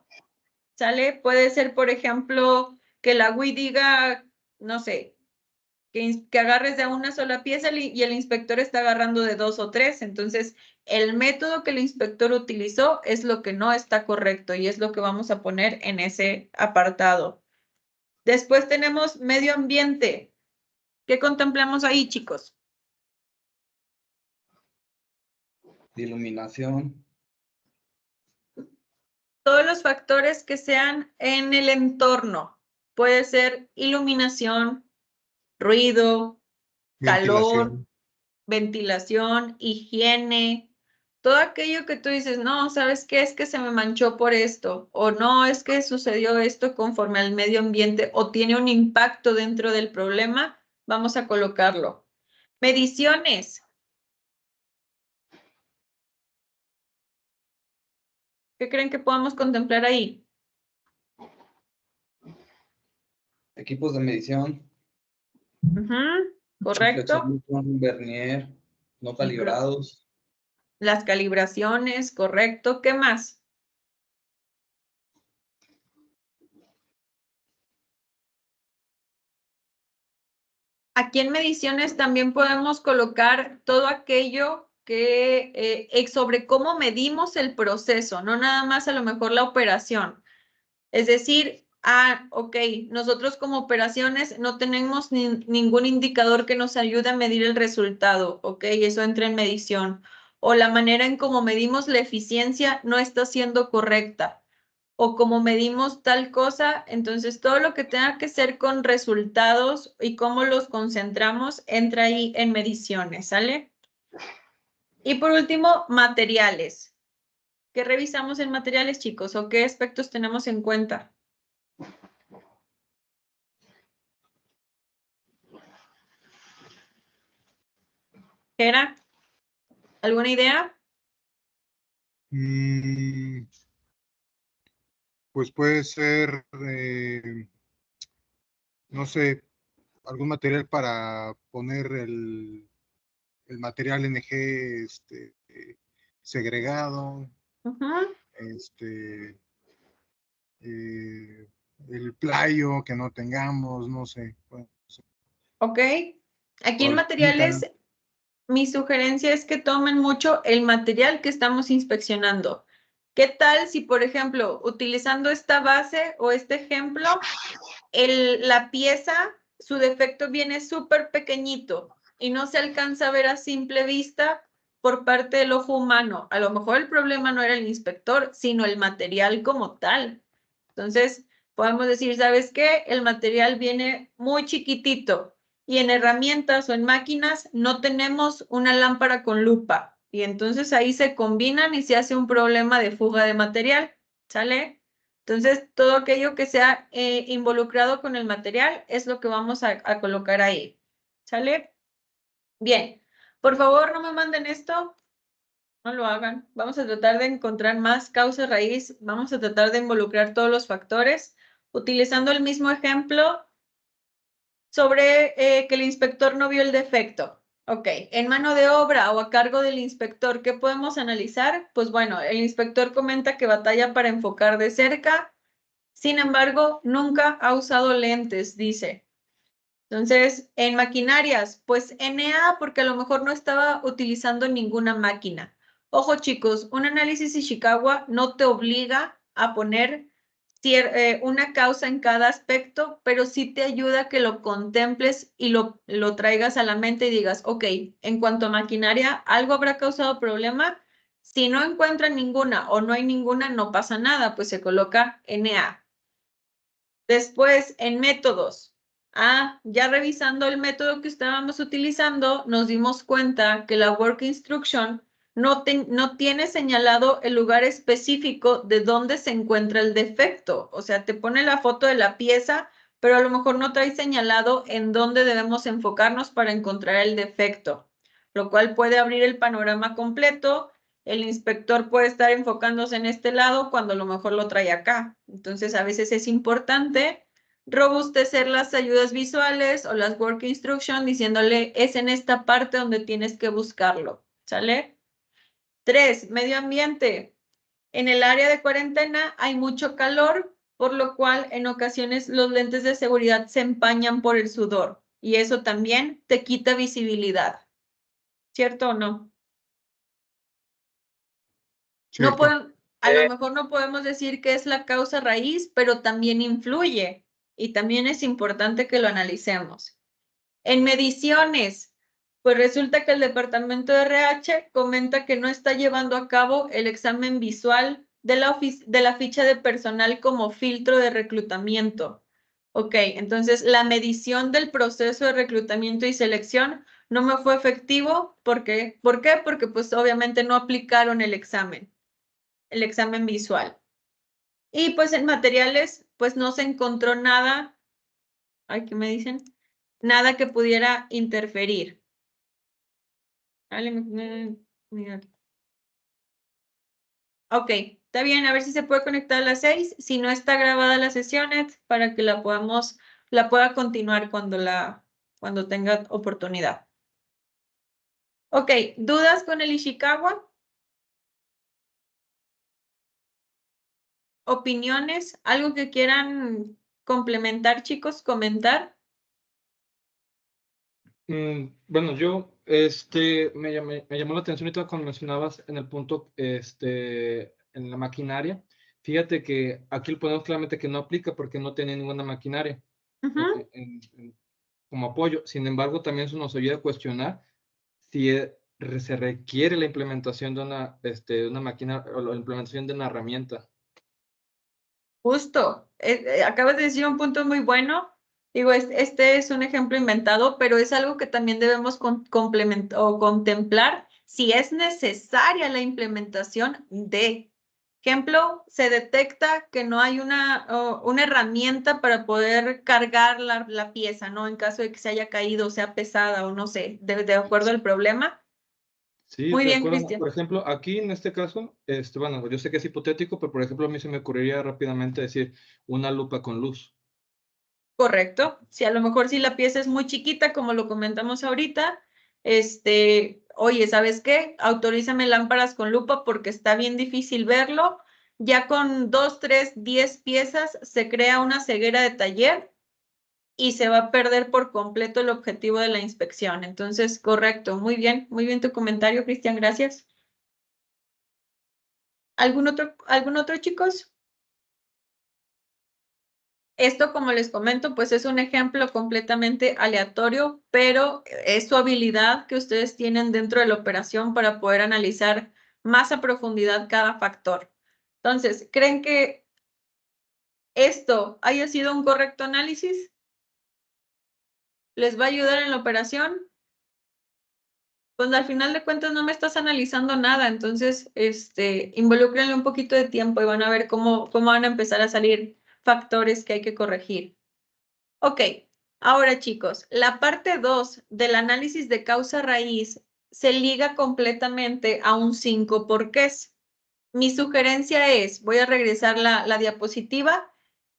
¿Sale? Puede ser, por ejemplo, que la WI diga, no sé, que agarres de una sola pieza y el inspector está agarrando de 2 o 3. Entonces, el método que el inspector utilizó es lo que no está correcto y es lo que vamos a poner en ese apartado. Después tenemos medio ambiente. ¿Qué contemplamos ahí, chicos? Iluminación. Todos los factores que sean en el entorno. Puede ser iluminación, ruido, calor, ventilación, higiene, todo aquello que tú dices, no, ¿sabes qué? Es que se me manchó por esto, o no, es que sucedió esto conforme al medio ambiente, o tiene un impacto dentro del problema, vamos a colocarlo. Mediciones. ¿Qué creen que podamos contemplar ahí? Equipos de medición. ¿correcto? Con vernier, no calibrados. Las calibraciones, correcto. ¿Qué más? Aquí en mediciones también podemos colocar todo aquello que sobre cómo medimos el proceso, no nada más a lo mejor la operación. Es decir, ok, nosotros como operaciones no tenemos ningún indicador que nos ayude a medir el resultado, ok, eso entra en medición. O la manera en cómo medimos la eficiencia no está siendo correcta. O como medimos tal cosa, entonces todo lo que tenga que ser con resultados y cómo los concentramos entra ahí en mediciones, ¿sale? Y por último, materiales. ¿Qué revisamos en materiales, chicos? ¿O qué aspectos tenemos en cuenta? ¿Era? ¿Alguna idea? Pues puede ser, no sé, algún material para poner el material NG segregado, Ujú. El playo que no tengamos, no sé. Bueno, Ok. Aquí en o materiales, mi sugerencia es que tomen mucho el material que estamos inspeccionando. ¿Qué tal si, por ejemplo, utilizando esta base o este ejemplo, la pieza, su defecto viene súper pequeñito y no se alcanza a ver a simple vista por parte del ojo humano? A lo mejor el problema no era el inspector, sino el material como tal. Entonces, podemos decir, ¿sabes qué? El material viene muy chiquitito y en herramientas o en máquinas no tenemos una lámpara con lupa. Y entonces ahí se combinan y se hace un problema de fuga de material, ¿sale? Entonces, todo aquello que sea involucrado con el material es lo que vamos a colocar ahí, ¿sale? Bien, por favor, no me manden esto. No lo hagan. Vamos a tratar de encontrar más causa raíz. Vamos a tratar de involucrar todos los factores. Utilizando el mismo ejemplo sobre que el inspector no vio el defecto. Ok, en mano de obra o a cargo del inspector, ¿qué podemos analizar? Pues bueno, el inspector comenta que batalla para enfocar de cerca. Sin embargo, nunca ha usado lentes, dice. Entonces, en maquinarias, pues NA, porque a lo mejor no estaba utilizando ninguna máquina. Ojo, chicos, un análisis Ishikawa no te obliga a poner una causa en cada aspecto, pero sí te ayuda a que lo contemples y lo traigas a la mente y digas, ok, en cuanto a maquinaria, ¿algo habrá causado problema? Si no encuentran ninguna o no hay ninguna, no pasa nada, pues se coloca NA. Después, en métodos. Ya revisando el método que estábamos utilizando, nos dimos cuenta que la Work Instruction no tiene señalado el lugar específico de dónde se encuentra el defecto. O sea, te pone la foto de la pieza, pero a lo mejor no trae señalado en dónde debemos enfocarnos para encontrar el defecto, lo cual puede abrir el panorama completo. El inspector puede estar enfocándose en este lado cuando a lo mejor lo trae acá. Entonces, a veces es importante robustecer las ayudas visuales o las work instruction diciéndole, es en esta parte donde tienes que buscarlo, ¿sale? 3, medio ambiente. En el área de cuarentena hay mucho calor, por lo cual en ocasiones los lentes de seguridad se empañan por el sudor y eso también te quita visibilidad. ¿Cierto o no? No puedo, a lo mejor no podemos decir que es la causa raíz, pero también influye y también es importante que lo analicemos. En mediciones, pues resulta que el departamento de RH comenta que no está llevando a cabo el examen visual de la ficha de personal como filtro de reclutamiento. Ok, entonces la medición del proceso de reclutamiento y selección no me fue efectivo. ¿Por qué? ¿Por qué? Porque pues obviamente no aplicaron el examen visual. Y pues en materiales, pues no se encontró nada, ay, ¿qué me dicen? Nada que pudiera interferir. Ok, está bien, a ver si se puede conectar a las 6. Si no está grabada la sesión, para que la pueda continuar cuando la cuando tenga oportunidad. Ok, ¿dudas con el Ishikawa? ¿Opiniones? ¿Algo que quieran complementar, chicos? ¿Comentar? Bueno, yo, me llamó la atención ahorita cuando mencionabas en el punto, en la maquinaria. Fíjate que aquí lo ponemos claramente que no aplica porque no tiene ninguna maquinaria Ujú. como apoyo. Sin embargo, también eso nos ayuda a cuestionar si se requiere la implementación de una máquina o la implementación de una herramienta. Justo. Acabas de decir un punto muy bueno. Digo, este es un ejemplo inventado, pero es algo que también debemos contemplar si es necesaria la implementación de. Ejemplo, se detecta que no hay una herramienta para poder cargar la pieza, ¿no? En caso de que se haya caído, sea pesada o no sé, de acuerdo al problema. Sí, Muy de bien, acuerdo. Cristian. Por ejemplo, aquí en este caso, bueno, yo sé que es hipotético, pero por ejemplo, a mí se me ocurriría rápidamente decir una lupa con luz. Correcto. Si a lo mejor si la pieza es muy chiquita, como lo comentamos ahorita, oye, ¿sabes qué? Autorízame lámparas con lupa porque está bien difícil verlo. Ya con 2, 3, 10 piezas se crea una ceguera de taller y se va a perder por completo el objetivo de la inspección. Entonces, correcto. Muy bien tu comentario, Cristian, gracias. ¿Algún otro, chicos? Esto, como les comento, pues es un ejemplo completamente aleatorio, pero es su habilidad que ustedes tienen dentro de la operación para poder analizar más a profundidad cada factor. Entonces, ¿creen que esto haya sido un correcto análisis? ¿Les va a ayudar en la operación? Pues al final de cuentas no me estás analizando nada, entonces, involúcrenle un poquito de tiempo y van a ver cómo van a empezar a salir factores que hay que corregir. Ok, ahora chicos, la parte 2 del análisis de causa raíz se liga completamente a un 5 porqués. Mi sugerencia es, voy a regresar la diapositiva,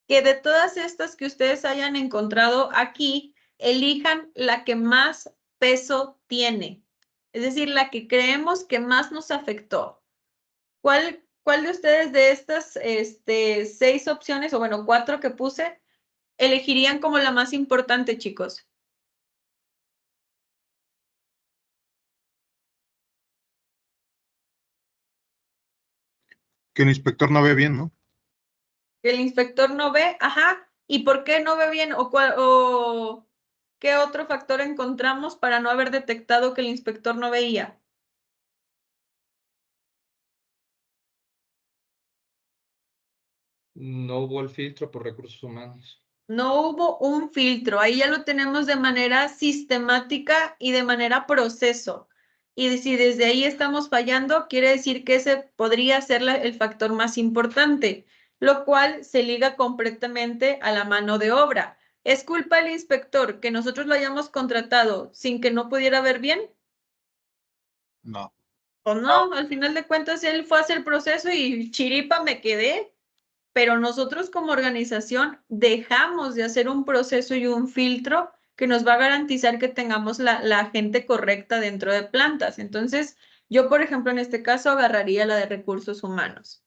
que de todas estas que ustedes hayan encontrado aquí, elijan la que más peso tiene, es decir, la que creemos que más nos afectó. ¿Cuál de ustedes de estas 6 opciones, o bueno, 4 que puse, elegirían como la más importante, chicos? Que el inspector no ve bien, ¿no? Que el inspector no ve, ajá, ¿y por qué no ve bien? ¿O qué otro factor encontramos para no haber detectado que el inspector no veía? No hubo el filtro por recursos humanos. No hubo un filtro, ahí ya lo tenemos de manera sistemática y de manera proceso. Y si desde ahí estamos fallando, quiere decir que ese podría ser el factor más importante, lo cual se liga completamente a la mano de obra. ¿Es culpa del inspector que nosotros lo hayamos contratado sin que no pudiera ver bien? No. O no, al final de cuentas él fue a hacer el proceso y chiripa me quedé. Pero nosotros como organización dejamos de hacer un proceso y un filtro que nos va a garantizar que tengamos la gente correcta dentro de plantas. Entonces, yo, por ejemplo, en este caso agarraría la de recursos humanos.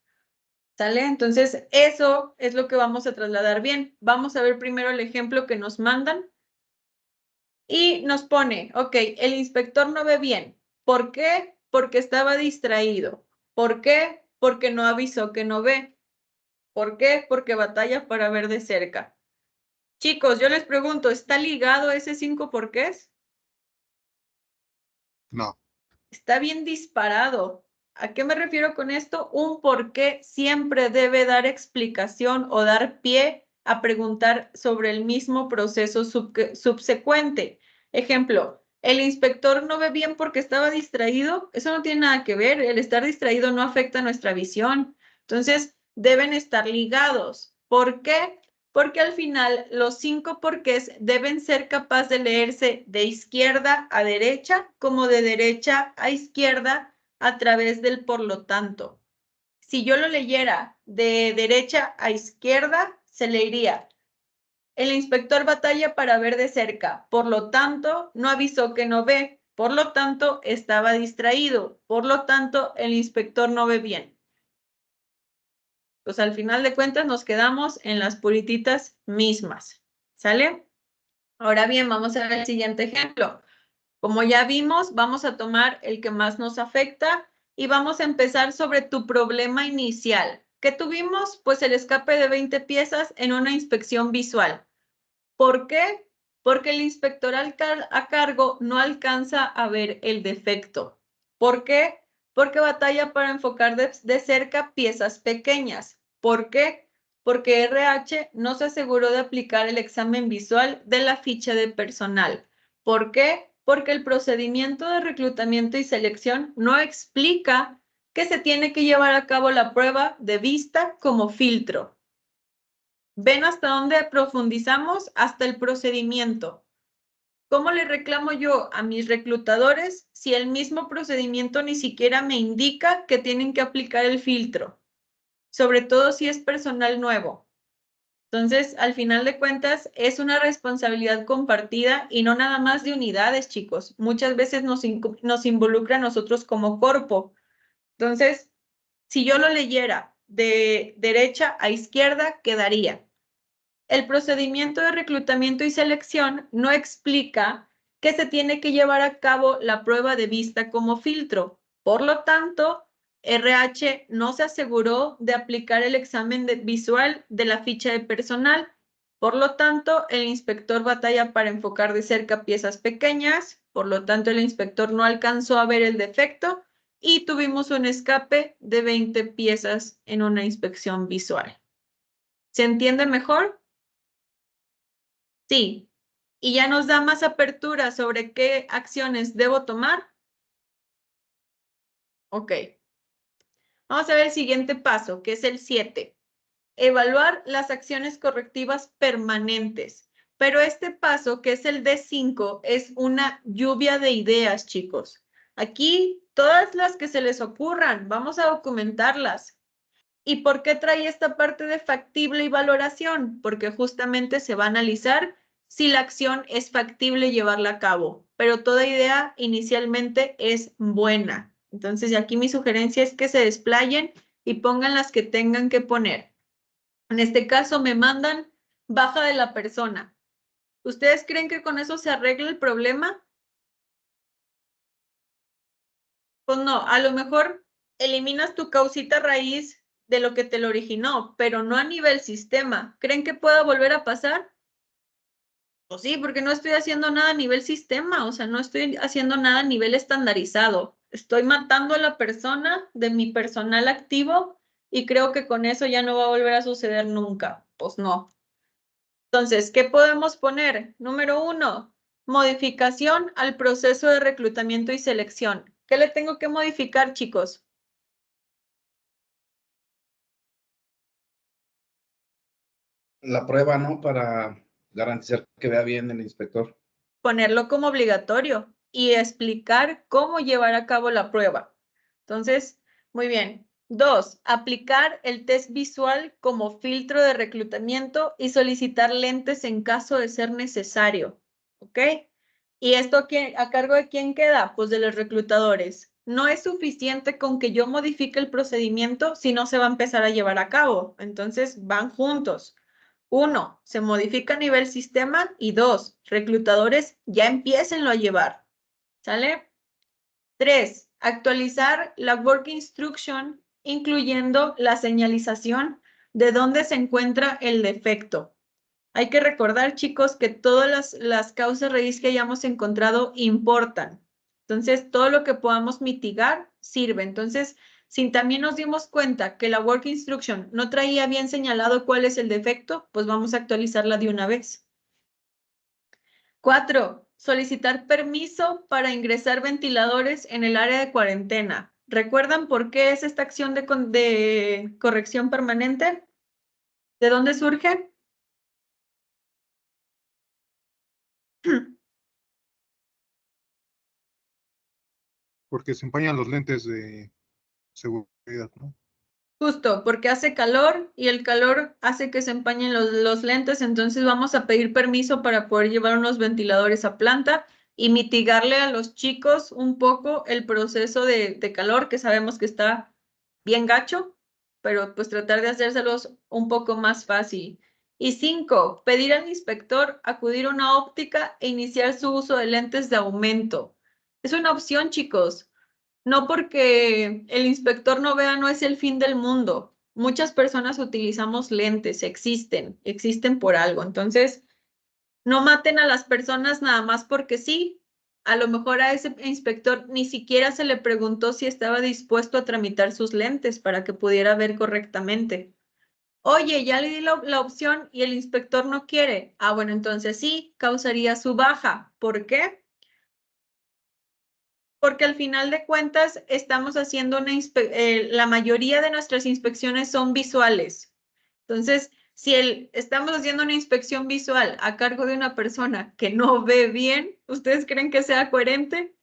¿Sale? Entonces, eso es lo que vamos a trasladar bien. Vamos a ver primero el ejemplo que nos mandan. Y nos pone, ok, el inspector no ve bien. ¿Por qué? Porque estaba distraído. ¿Por qué? Porque no avisó que no ve. ¿Por qué? Porque batalla para ver de cerca. Chicos, yo les pregunto, ¿está ligado ese 5 porqués? No. Está bien disparado. ¿A qué me refiero con esto? Un porqué siempre debe dar explicación o dar pie a preguntar sobre el mismo proceso subsecuente. Ejemplo, el inspector no ve bien porque estaba distraído. Eso no tiene nada que ver. El estar distraído no afecta nuestra visión. Entonces, deben estar ligados. ¿Por qué? Porque al final los 5 porqués deben ser capaces de leerse de izquierda a derecha como de derecha a izquierda a través del por lo tanto. Si yo lo leyera de derecha a izquierda, se leería el inspector batalla para ver de cerca, por lo tanto, no avisó que no ve, por lo tanto, estaba distraído, por lo tanto, el inspector no ve bien. Pues al final de cuentas nos quedamos en las purititas mismas, ¿sale? Ahora bien, vamos a ver el siguiente ejemplo. Como ya vimos, vamos a tomar el que más nos afecta y vamos a empezar sobre tu problema inicial. ¿Qué tuvimos? Pues el escape de 20 piezas en una inspección visual. ¿Por qué? Porque el inspector a cargo no alcanza a ver el defecto. ¿Por qué? Porque batalla para enfocar de cerca piezas pequeñas. ¿Por qué? Porque RH no se aseguró de aplicar el examen visual de la ficha de personal. ¿Por qué? Porque el procedimiento de reclutamiento y selección no explica que se tiene que llevar a cabo la prueba de vista como filtro. ¿Ven hasta dónde profundizamos? Hasta el procedimiento. ¿Cómo le reclamo yo a mis reclutadores si el mismo procedimiento ni siquiera me indica que tienen que aplicar el filtro? Sobre todo si es personal nuevo. Entonces, al final de cuentas, es una responsabilidad compartida y no nada más de unidades, chicos. Muchas veces nos involucra a nosotros como cuerpo. Entonces, si yo lo leyera de derecha a izquierda, quedaría. El procedimiento de reclutamiento y selección no explica que se tiene que llevar a cabo la prueba de vista como filtro. Por lo tanto, RH no se aseguró de aplicar el examen visual de la ficha de personal. Por lo tanto, el inspector batalla para enfocar de cerca piezas pequeñas. Por lo tanto, el inspector no alcanzó a ver el defecto y tuvimos un escape de 20 piezas en una inspección visual. ¿Se entiende mejor? Sí, y ya nos da más apertura sobre qué acciones debo tomar. Ok. Vamos a ver el siguiente paso, que es el 7. Evaluar las acciones correctivas permanentes. Pero este paso, que es el D5, es una lluvia de ideas, chicos. Aquí, todas las que se les ocurran, vamos a documentarlas. ¿Y por qué trae esta parte de factible y valoración? Porque justamente se va a analizar si la acción es factible llevarla a cabo, pero toda idea inicialmente es buena. Entonces, aquí mi sugerencia es que se desplayen y pongan las que tengan que poner. En este caso me mandan baja de la persona. ¿Ustedes creen que con eso se arregla el problema? Pues no, a lo mejor eliminas tu causita raíz de lo que te lo originó, pero no a nivel sistema. ¿Creen que pueda volver a pasar? Pues sí, porque no estoy haciendo nada a nivel sistema, o sea, no estoy haciendo nada a nivel estandarizado. Estoy matando a la persona de mi personal activo y creo que con eso ya no va a volver a suceder nunca. Pues no. Entonces, ¿qué podemos poner? Número 1, modificación al proceso de reclutamiento y selección. ¿Qué le tengo que modificar, chicos? La prueba, ¿no? Para garantizar que vea bien el inspector. Ponerlo como obligatorio y explicar cómo llevar a cabo la prueba. Entonces, muy bien. 2, aplicar el test visual como filtro de reclutamiento y solicitar lentes en caso de ser necesario. ¿Ok? ¿Y esto a cargo de quién queda? Pues de los reclutadores. No es suficiente con que yo modifique el procedimiento si no se va a empezar a llevar a cabo. Entonces, van juntos. 1, se modifica a nivel sistema y 2, reclutadores ya empiecenlo a llevar. ¿Sale? 3, actualizar la Work Instruction incluyendo la señalización de dónde se encuentra el defecto. Hay que recordar, chicos, que todas las causas raíz que hayamos encontrado importan. Entonces, todo lo que podamos mitigar sirve. Entonces, si también nos dimos cuenta que la Work Instruction no traía bien señalado cuál es el defecto, pues vamos a actualizarla de una vez. 4, solicitar permiso para ingresar ventiladores en el área de cuarentena. ¿Recuerdan por qué es esta acción de corrección permanente? ¿De dónde surge? Porque se empañan los lentes de seguridad, ¿no? Justo, porque hace calor y el calor hace que se empañen los lentes, entonces vamos a pedir permiso para poder llevar unos ventiladores a planta y mitigarle a los chicos un poco el proceso de calor, que sabemos que está bien gacho, pero pues tratar de hacérselos un poco más fácil. Y 5, pedir al inspector acudir a una óptica e iniciar su uso de lentes de aumento. Es una opción, chicos. No porque el inspector no vea, no es el fin del mundo. Muchas personas utilizamos lentes, existen por algo. Entonces, no maten a las personas nada más porque sí. A lo mejor a ese inspector ni siquiera se le preguntó si estaba dispuesto a tramitar sus lentes para que pudiera ver correctamente. Oye, ya le di la opción y el inspector no quiere. Ah, bueno, entonces sí, causaría su baja. ¿Por qué? Porque al final de cuentas estamos haciendo la mayoría de nuestras inspecciones son visuales. Entonces, si estamos haciendo una inspección visual a cargo de una persona que no ve bien, ¿ustedes creen que sea coherente?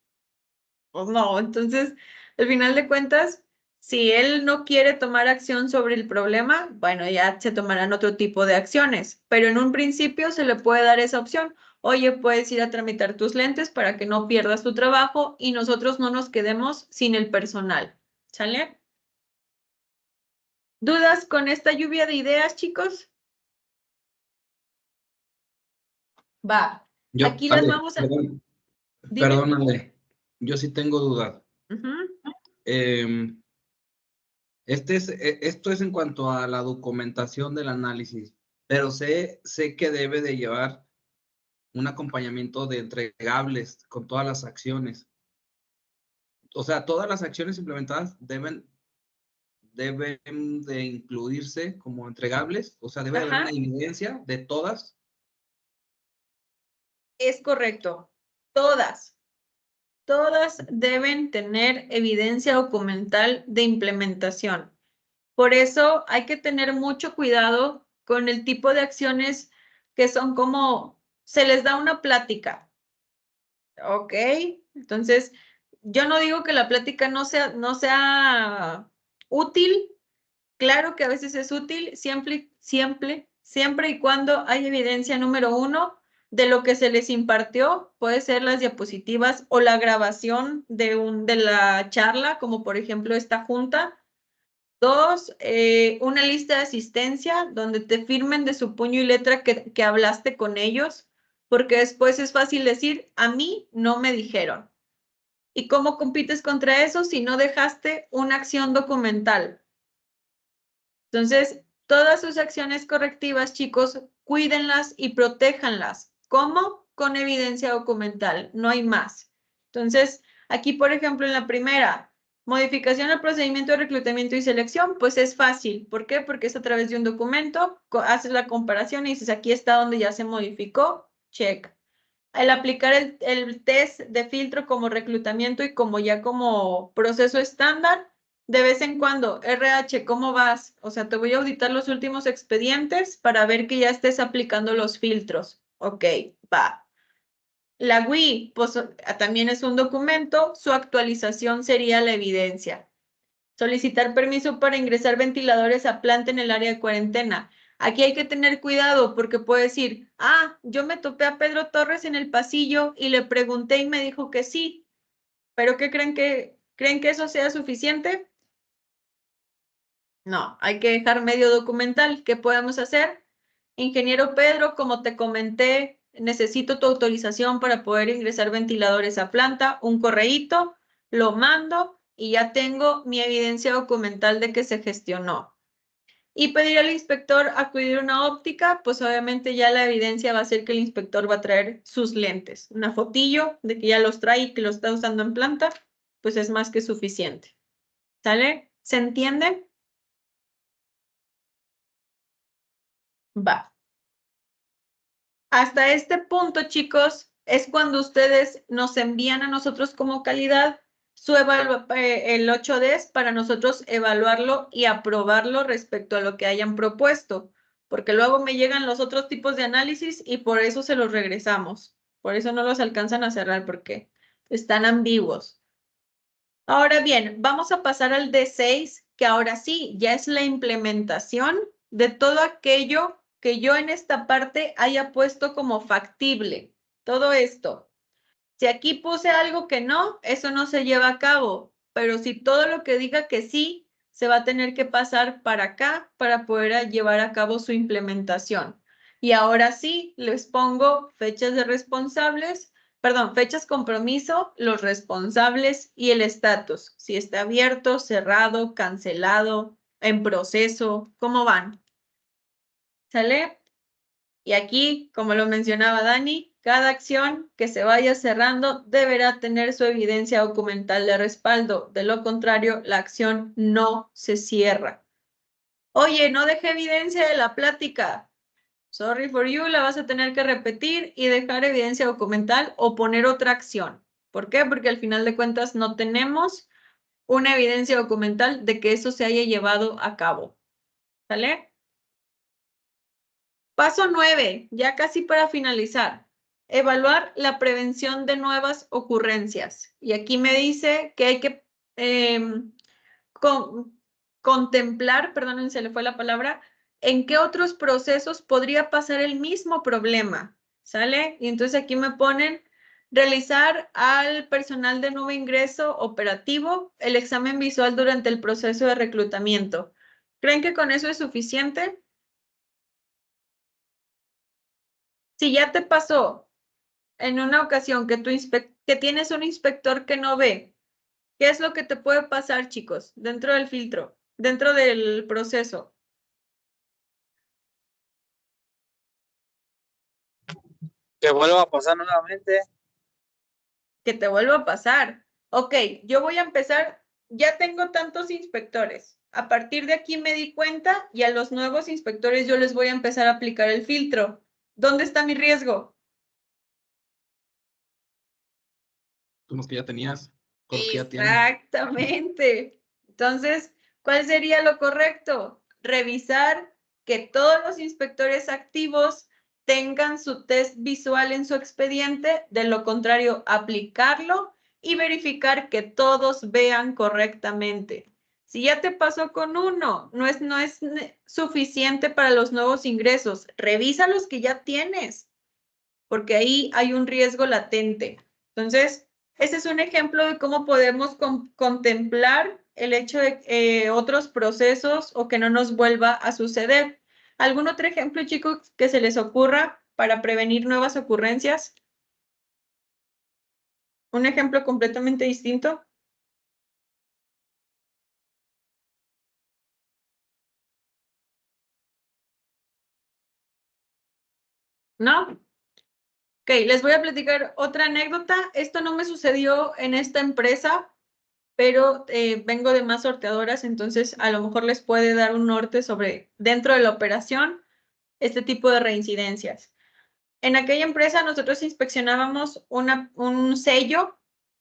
Pues no, entonces, al final de cuentas, si él no quiere tomar acción sobre el problema, bueno, ya se tomarán otro tipo de acciones, pero en un principio se le puede dar esa opción. Oye, puedes ir a tramitar tus lentes para que no pierdas tu trabajo y nosotros no nos quedemos sin el personal. ¿Sale? ¿Dudas con esta lluvia de ideas, chicos? Va. Aquí las vamos a... Perdón, Dime. perdónale, yo sí tengo duda. Ujú. Esto es en cuanto a la documentación del análisis, pero sé que debe de llevar un acompañamiento de entregables con todas las acciones. O sea, todas las acciones implementadas deben de incluirse como entregables, o sea, debe de haber una Ajá. evidencia de todas. Es correcto. Todas deben tener evidencia documental de implementación. Por eso hay que tener mucho cuidado con el tipo de acciones que son como, se les da una plática. ¿Ok? Entonces, yo no digo que la plática no sea útil. Claro que a veces es útil, siempre y cuando hay evidencia número 1 de lo que se les impartió, puede ser las diapositivas o la grabación de la charla, como por ejemplo esta junta. 2, una lista de asistencia donde te firmen de su puño y letra que hablaste con ellos, porque después es fácil decir, a mí no me dijeron. ¿Y cómo compites contra eso si no dejaste una acción documental? Entonces, todas sus acciones correctivas, chicos, cuídenlas y protéjanlas. ¿Cómo? Con evidencia documental, no hay más. Entonces, aquí, por ejemplo, en la primera, modificación al procedimiento de reclutamiento y selección, pues es fácil. ¿Por qué? Porque es a través de un documento, haces la comparación y dices, aquí está donde ya se modificó, check. El aplicar el test de filtro como reclutamiento y como proceso estándar, de vez en cuando, RH, ¿cómo vas? O sea, te voy a auditar los últimos expedientes para ver que ya estés aplicando los filtros. Ok, va. La WI, pues también es un documento, su actualización sería la evidencia. Solicitar permiso para ingresar ventiladores a planta en el área de cuarentena. Aquí hay que tener cuidado porque puede decir, yo me topé a Pedro Torres en el pasillo y le pregunté y me dijo que sí. ¿Pero qué creen que eso sea suficiente? No, hay que dejar medio documental. ¿Qué podemos hacer? Ingeniero Pedro, como te comenté, necesito tu autorización para poder ingresar ventiladores a planta, un correíto, lo mando y ya tengo mi evidencia documental de que se gestionó. Y pedir al inspector acudir a una óptica, pues obviamente ya la evidencia va a ser que el inspector va a traer sus lentes. Una fotillo de que ya los trae y que los está usando en planta, pues es más que suficiente. ¿Sale? ¿Se entiende? Va. Hasta este punto, chicos, es cuando ustedes nos envían a nosotros como calidad el 8D para nosotros evaluarlo y aprobarlo respecto a lo que hayan propuesto, porque luego me llegan los otros tipos de análisis y por eso se los regresamos. Por eso no los alcanzan a cerrar porque están ambiguos. Ahora bien, vamos a pasar al D6, que ahora sí, ya es la implementación de todo aquello que yo en esta parte haya puesto como factible. Todo esto. Si aquí puse algo que no, eso no se lleva a cabo. Pero si todo lo que diga que sí, se va a tener que pasar para acá para poder llevar a cabo su implementación. Y ahora sí, les pongo fechas de responsables, perdón, fechas compromiso, los responsables y el estatus. Si está abierto, cerrado, cancelado, en proceso, ¿cómo van? ¿Sale? Y aquí, como lo mencionaba Dani, cada acción que se vaya cerrando deberá tener su evidencia documental de respaldo. De lo contrario, la acción no se cierra. Oye, no dejé evidencia de la plática. Sorry for you, la vas a tener que repetir y dejar evidencia documental o poner otra acción. ¿Por qué? Porque al final de cuentas no tenemos una evidencia documental de que eso se haya llevado a cabo. ¿Sale? Paso 9, ya casi para finalizar. Evaluar la prevención de nuevas ocurrencias. Y aquí me dice que hay que contemplar, perdón, se le fue la palabra, en qué otros procesos podría pasar el mismo problema. ¿Sale? Y entonces aquí me ponen realizar al personal de nuevo ingreso operativo el examen visual durante el proceso de reclutamiento. ¿Creen que con eso es suficiente? Si ya te pasó en una ocasión que, que tienes un inspector que no ve, ¿qué es lo que te puede pasar, chicos, dentro del filtro, dentro del proceso? Que vuelva a pasar nuevamente. Que te vuelva a pasar. Ok, yo voy a empezar, ya tengo tantos inspectores. A partir de aquí me di cuenta y a los nuevos inspectores yo les voy a empezar a aplicar el filtro. ¿Dónde está mi riesgo? Con los que ya tenías, con los que ya tienes. Exactamente. Entonces, ¿cuál sería lo correcto? Revisar que todos los inspectores activos tengan su test visual en su expediente, de lo contrario, aplicarlo y verificar que todos vean correctamente. Si ya te pasó con uno, no es suficiente para los nuevos ingresos. Revisa los que ya tienes, porque ahí hay un riesgo latente. Entonces, ese es un ejemplo de cómo podemos contemplar el hecho de otros procesos o que no nos vuelva a suceder. ¿Algún otro ejemplo, chicos, que se les ocurra para prevenir nuevas ocurrencias? ¿Un ejemplo completamente distinto? ¿No? Ok, les voy a platicar otra anécdota. Esto no me sucedió en esta empresa, pero vengo de más sorteadoras, entonces a lo mejor les puede dar un norte sobre, dentro de la operación, este tipo de reincidencias. En aquella empresa nosotros inspeccionábamos un sello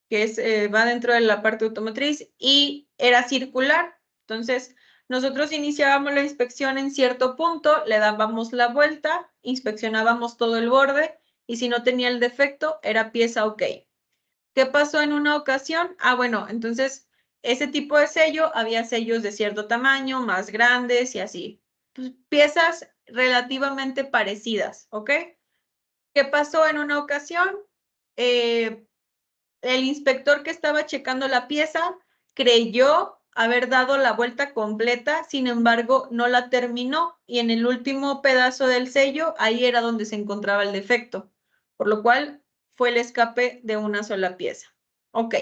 que va dentro de la parte automotriz y era circular. Entonces, nosotros iniciábamos la inspección en cierto punto, le dábamos la vuelta, inspeccionábamos todo el borde y si no tenía el defecto, era pieza ok. ¿Qué pasó en una ocasión? Bueno, entonces ese tipo de sello, había sellos de cierto tamaño, más grandes y así. Pues, piezas relativamente parecidas, ¿ok? ¿Qué pasó en una ocasión? El inspector que estaba checando la pieza creyó haber dado la vuelta completa, sin embargo, no la terminó y en el último pedazo del sello, ahí era donde se encontraba el defecto, por lo cual fue el escape de una sola pieza. Ok,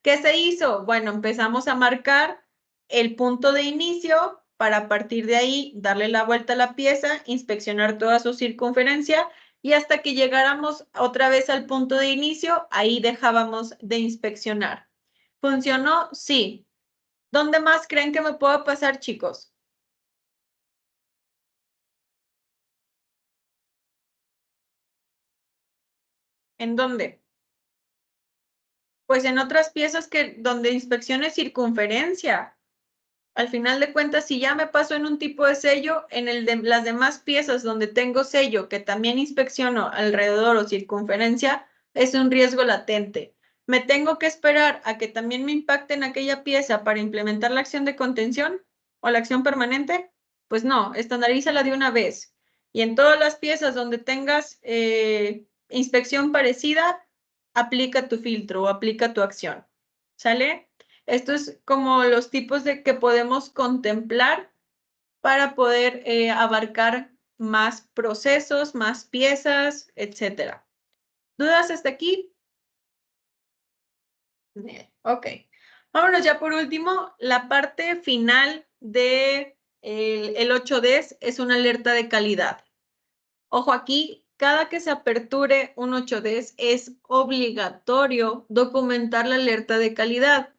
¿qué se hizo? Bueno, empezamos a marcar el punto de inicio para a partir de ahí darle la vuelta a la pieza, inspeccionar toda su circunferencia y hasta que llegáramos otra vez al punto de inicio, ahí dejábamos de inspeccionar. ¿Funcionó? Sí. ¿Dónde más creen que me pueda pasar, chicos? ¿En dónde? Pues en otras piezas donde inspeccione circunferencia. Al final de cuentas, si ya me paso en un tipo de sello, en las demás piezas donde tengo sello que también inspecciono alrededor o circunferencia, es un riesgo latente. ¿Me tengo que esperar a que también me impacte en aquella pieza para implementar la acción de contención o la acción permanente? Pues no, estandarízala de una vez. Y en todas las piezas donde tengas inspección parecida, aplica tu filtro o aplica tu acción. ¿Sale? Esto es como los tipos de que podemos contemplar para poder abarcar más procesos, más piezas, etcétera. ¿Dudas hasta aquí? Ok. Vámonos ya por último. La parte final de el 8D es una alerta de calidad. Ojo aquí, cada que se aperture un 8D es obligatorio documentar la alerta de calidad,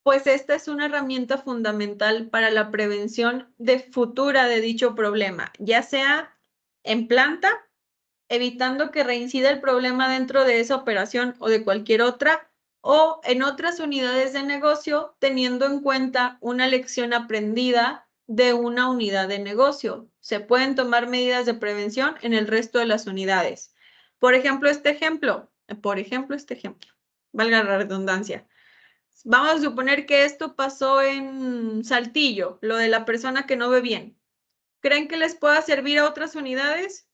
pues esta es una herramienta fundamental para la prevención futura de dicho problema, ya sea en planta, evitando que reincida el problema dentro de esa operación o de cualquier otra, o en otras unidades de negocio, teniendo en cuenta una lección aprendida de una unidad de negocio. Se pueden tomar medidas de prevención en el resto de las unidades. Por ejemplo, este ejemplo, valga la redundancia. Vamos a suponer que esto pasó en Saltillo, lo de la persona que no ve bien. ¿Creen que les pueda servir a otras unidades?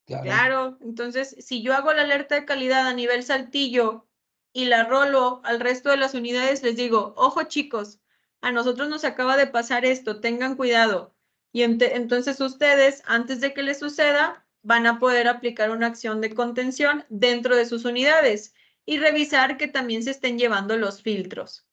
Claro, entonces si yo hago la alerta de calidad a nivel Saltillo y la rolo al resto de las unidades, les digo, ojo chicos, a nosotros nos acaba de pasar esto, tengan cuidado. Y entonces ustedes, antes de que les suceda, van a poder aplicar una acción de contención dentro de sus unidades y revisar que también se estén llevando los filtros.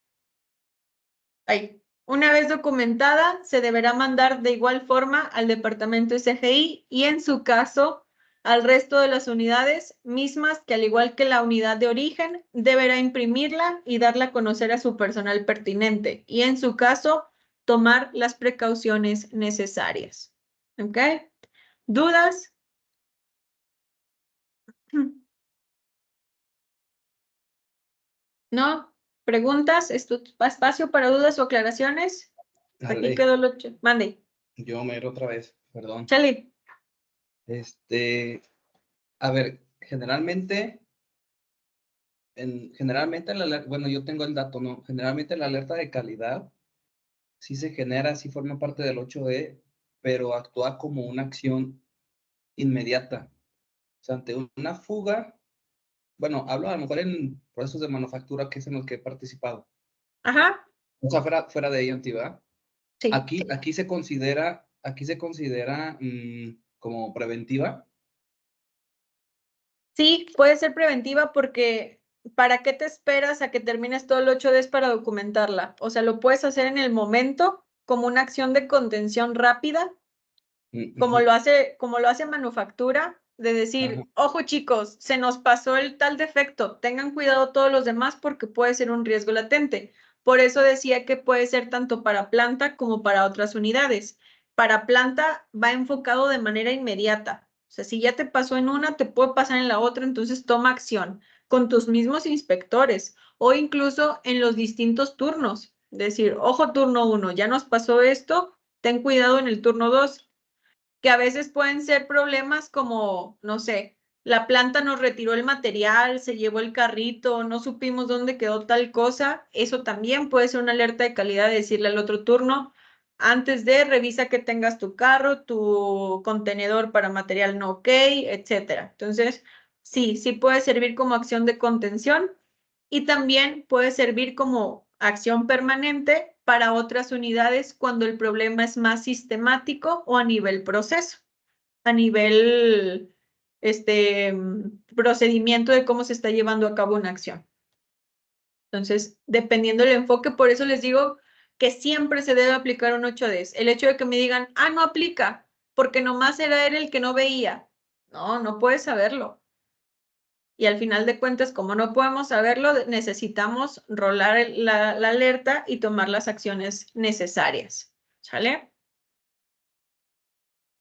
Ahí. Una vez documentada, se deberá mandar de igual forma al departamento SGI y en su caso al resto de las unidades mismas que al igual que la unidad de origen, deberá imprimirla y darla a conocer a su personal pertinente y en su caso tomar las precauciones necesarias. ¿Ok? ¿Dudas? ¿No? ¿Preguntas? ¿Espacio para dudas o aclaraciones? Aquí Dale, quedó lo... Mande. yo me otra vez, perdón. Chale. A ver, generalmente, bueno, yo tengo el dato, ¿no? Generalmente la alerta de calidad sí se genera, sí forma parte del 8D, pero actúa como una acción inmediata. O sea, ante una fuga, bueno, hablo a lo mejor en procesos de manufactura que es en los que he participado. Ajá. O sea, fuera de AMT, ¿verdad? Sí. Aquí se considera como preventiva. Sí, puede ser preventiva porque ¿para qué te esperas a que termines todo el 8D para documentarla? O sea, lo puedes hacer en el momento como una acción de contención rápida, como lo hace manufactura, de decir, Ajá. ojo chicos, se nos pasó el tal defecto, tengan cuidado todos los demás porque puede ser un riesgo latente. Por eso decía que puede ser tanto para planta como para otras unidades. Para planta va enfocado de manera inmediata. O sea, si ya te pasó en una, te puede pasar en la otra, entonces toma acción con tus mismos inspectores o incluso en los distintos turnos. Decir, ojo turno 1, ya nos pasó esto, ten cuidado en el turno 2, que a veces pueden ser problemas como, no sé, la planta nos retiró el material, se llevó el carrito, no supimos dónde quedó tal cosa. Eso también puede ser una alerta de calidad de decirle al otro turno, antes de revisa que tengas tu carro, tu contenedor para material no ok, etcétera. Entonces, sí puede servir como acción de contención y también puede servir como acción permanente para otras unidades cuando el problema es más sistemático o a nivel proceso, a nivel procedimiento de cómo se está llevando a cabo una acción. Entonces, dependiendo del enfoque, por eso les digo que siempre se debe aplicar un 8D. El hecho de que me digan, no aplica, porque nomás era él el que no veía. No puedes saberlo. Y al final de cuentas, como no podemos saberlo, necesitamos rolar la alerta y tomar las acciones necesarias. ¿Sale?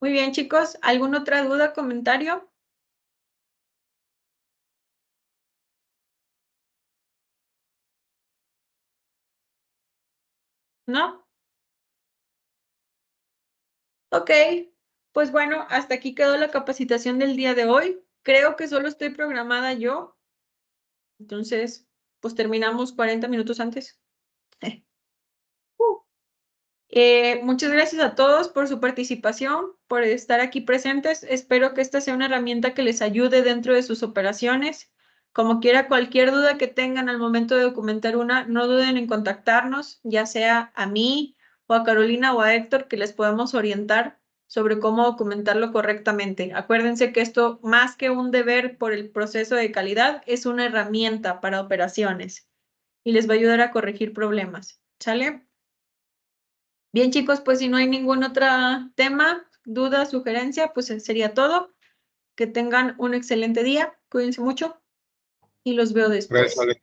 Muy bien, chicos. ¿Alguna otra duda, comentario? ¿No? Ok. Pues bueno, hasta aquí quedó la capacitación del día de hoy. Creo que solo estoy programada yo. Entonces, pues terminamos 40 minutos antes. Muchas gracias a todos por su participación, por estar aquí presentes. Espero que esta sea una herramienta que les ayude dentro de sus operaciones. Como quiera, cualquier duda que tengan al momento de documentar una, no duden en contactarnos, ya sea a mí o a Carolina o a Héctor, que les podemos orientar sobre cómo documentarlo correctamente. Acuérdense que esto, más que un deber por el proceso de calidad, es una herramienta para operaciones y les va a ayudar a corregir problemas. ¿Sale? Bien, chicos, pues si no hay ningún otro tema, duda, sugerencia, pues sería todo. Que tengan un excelente día. Cuídense mucho y los veo después. Gracias, Ale.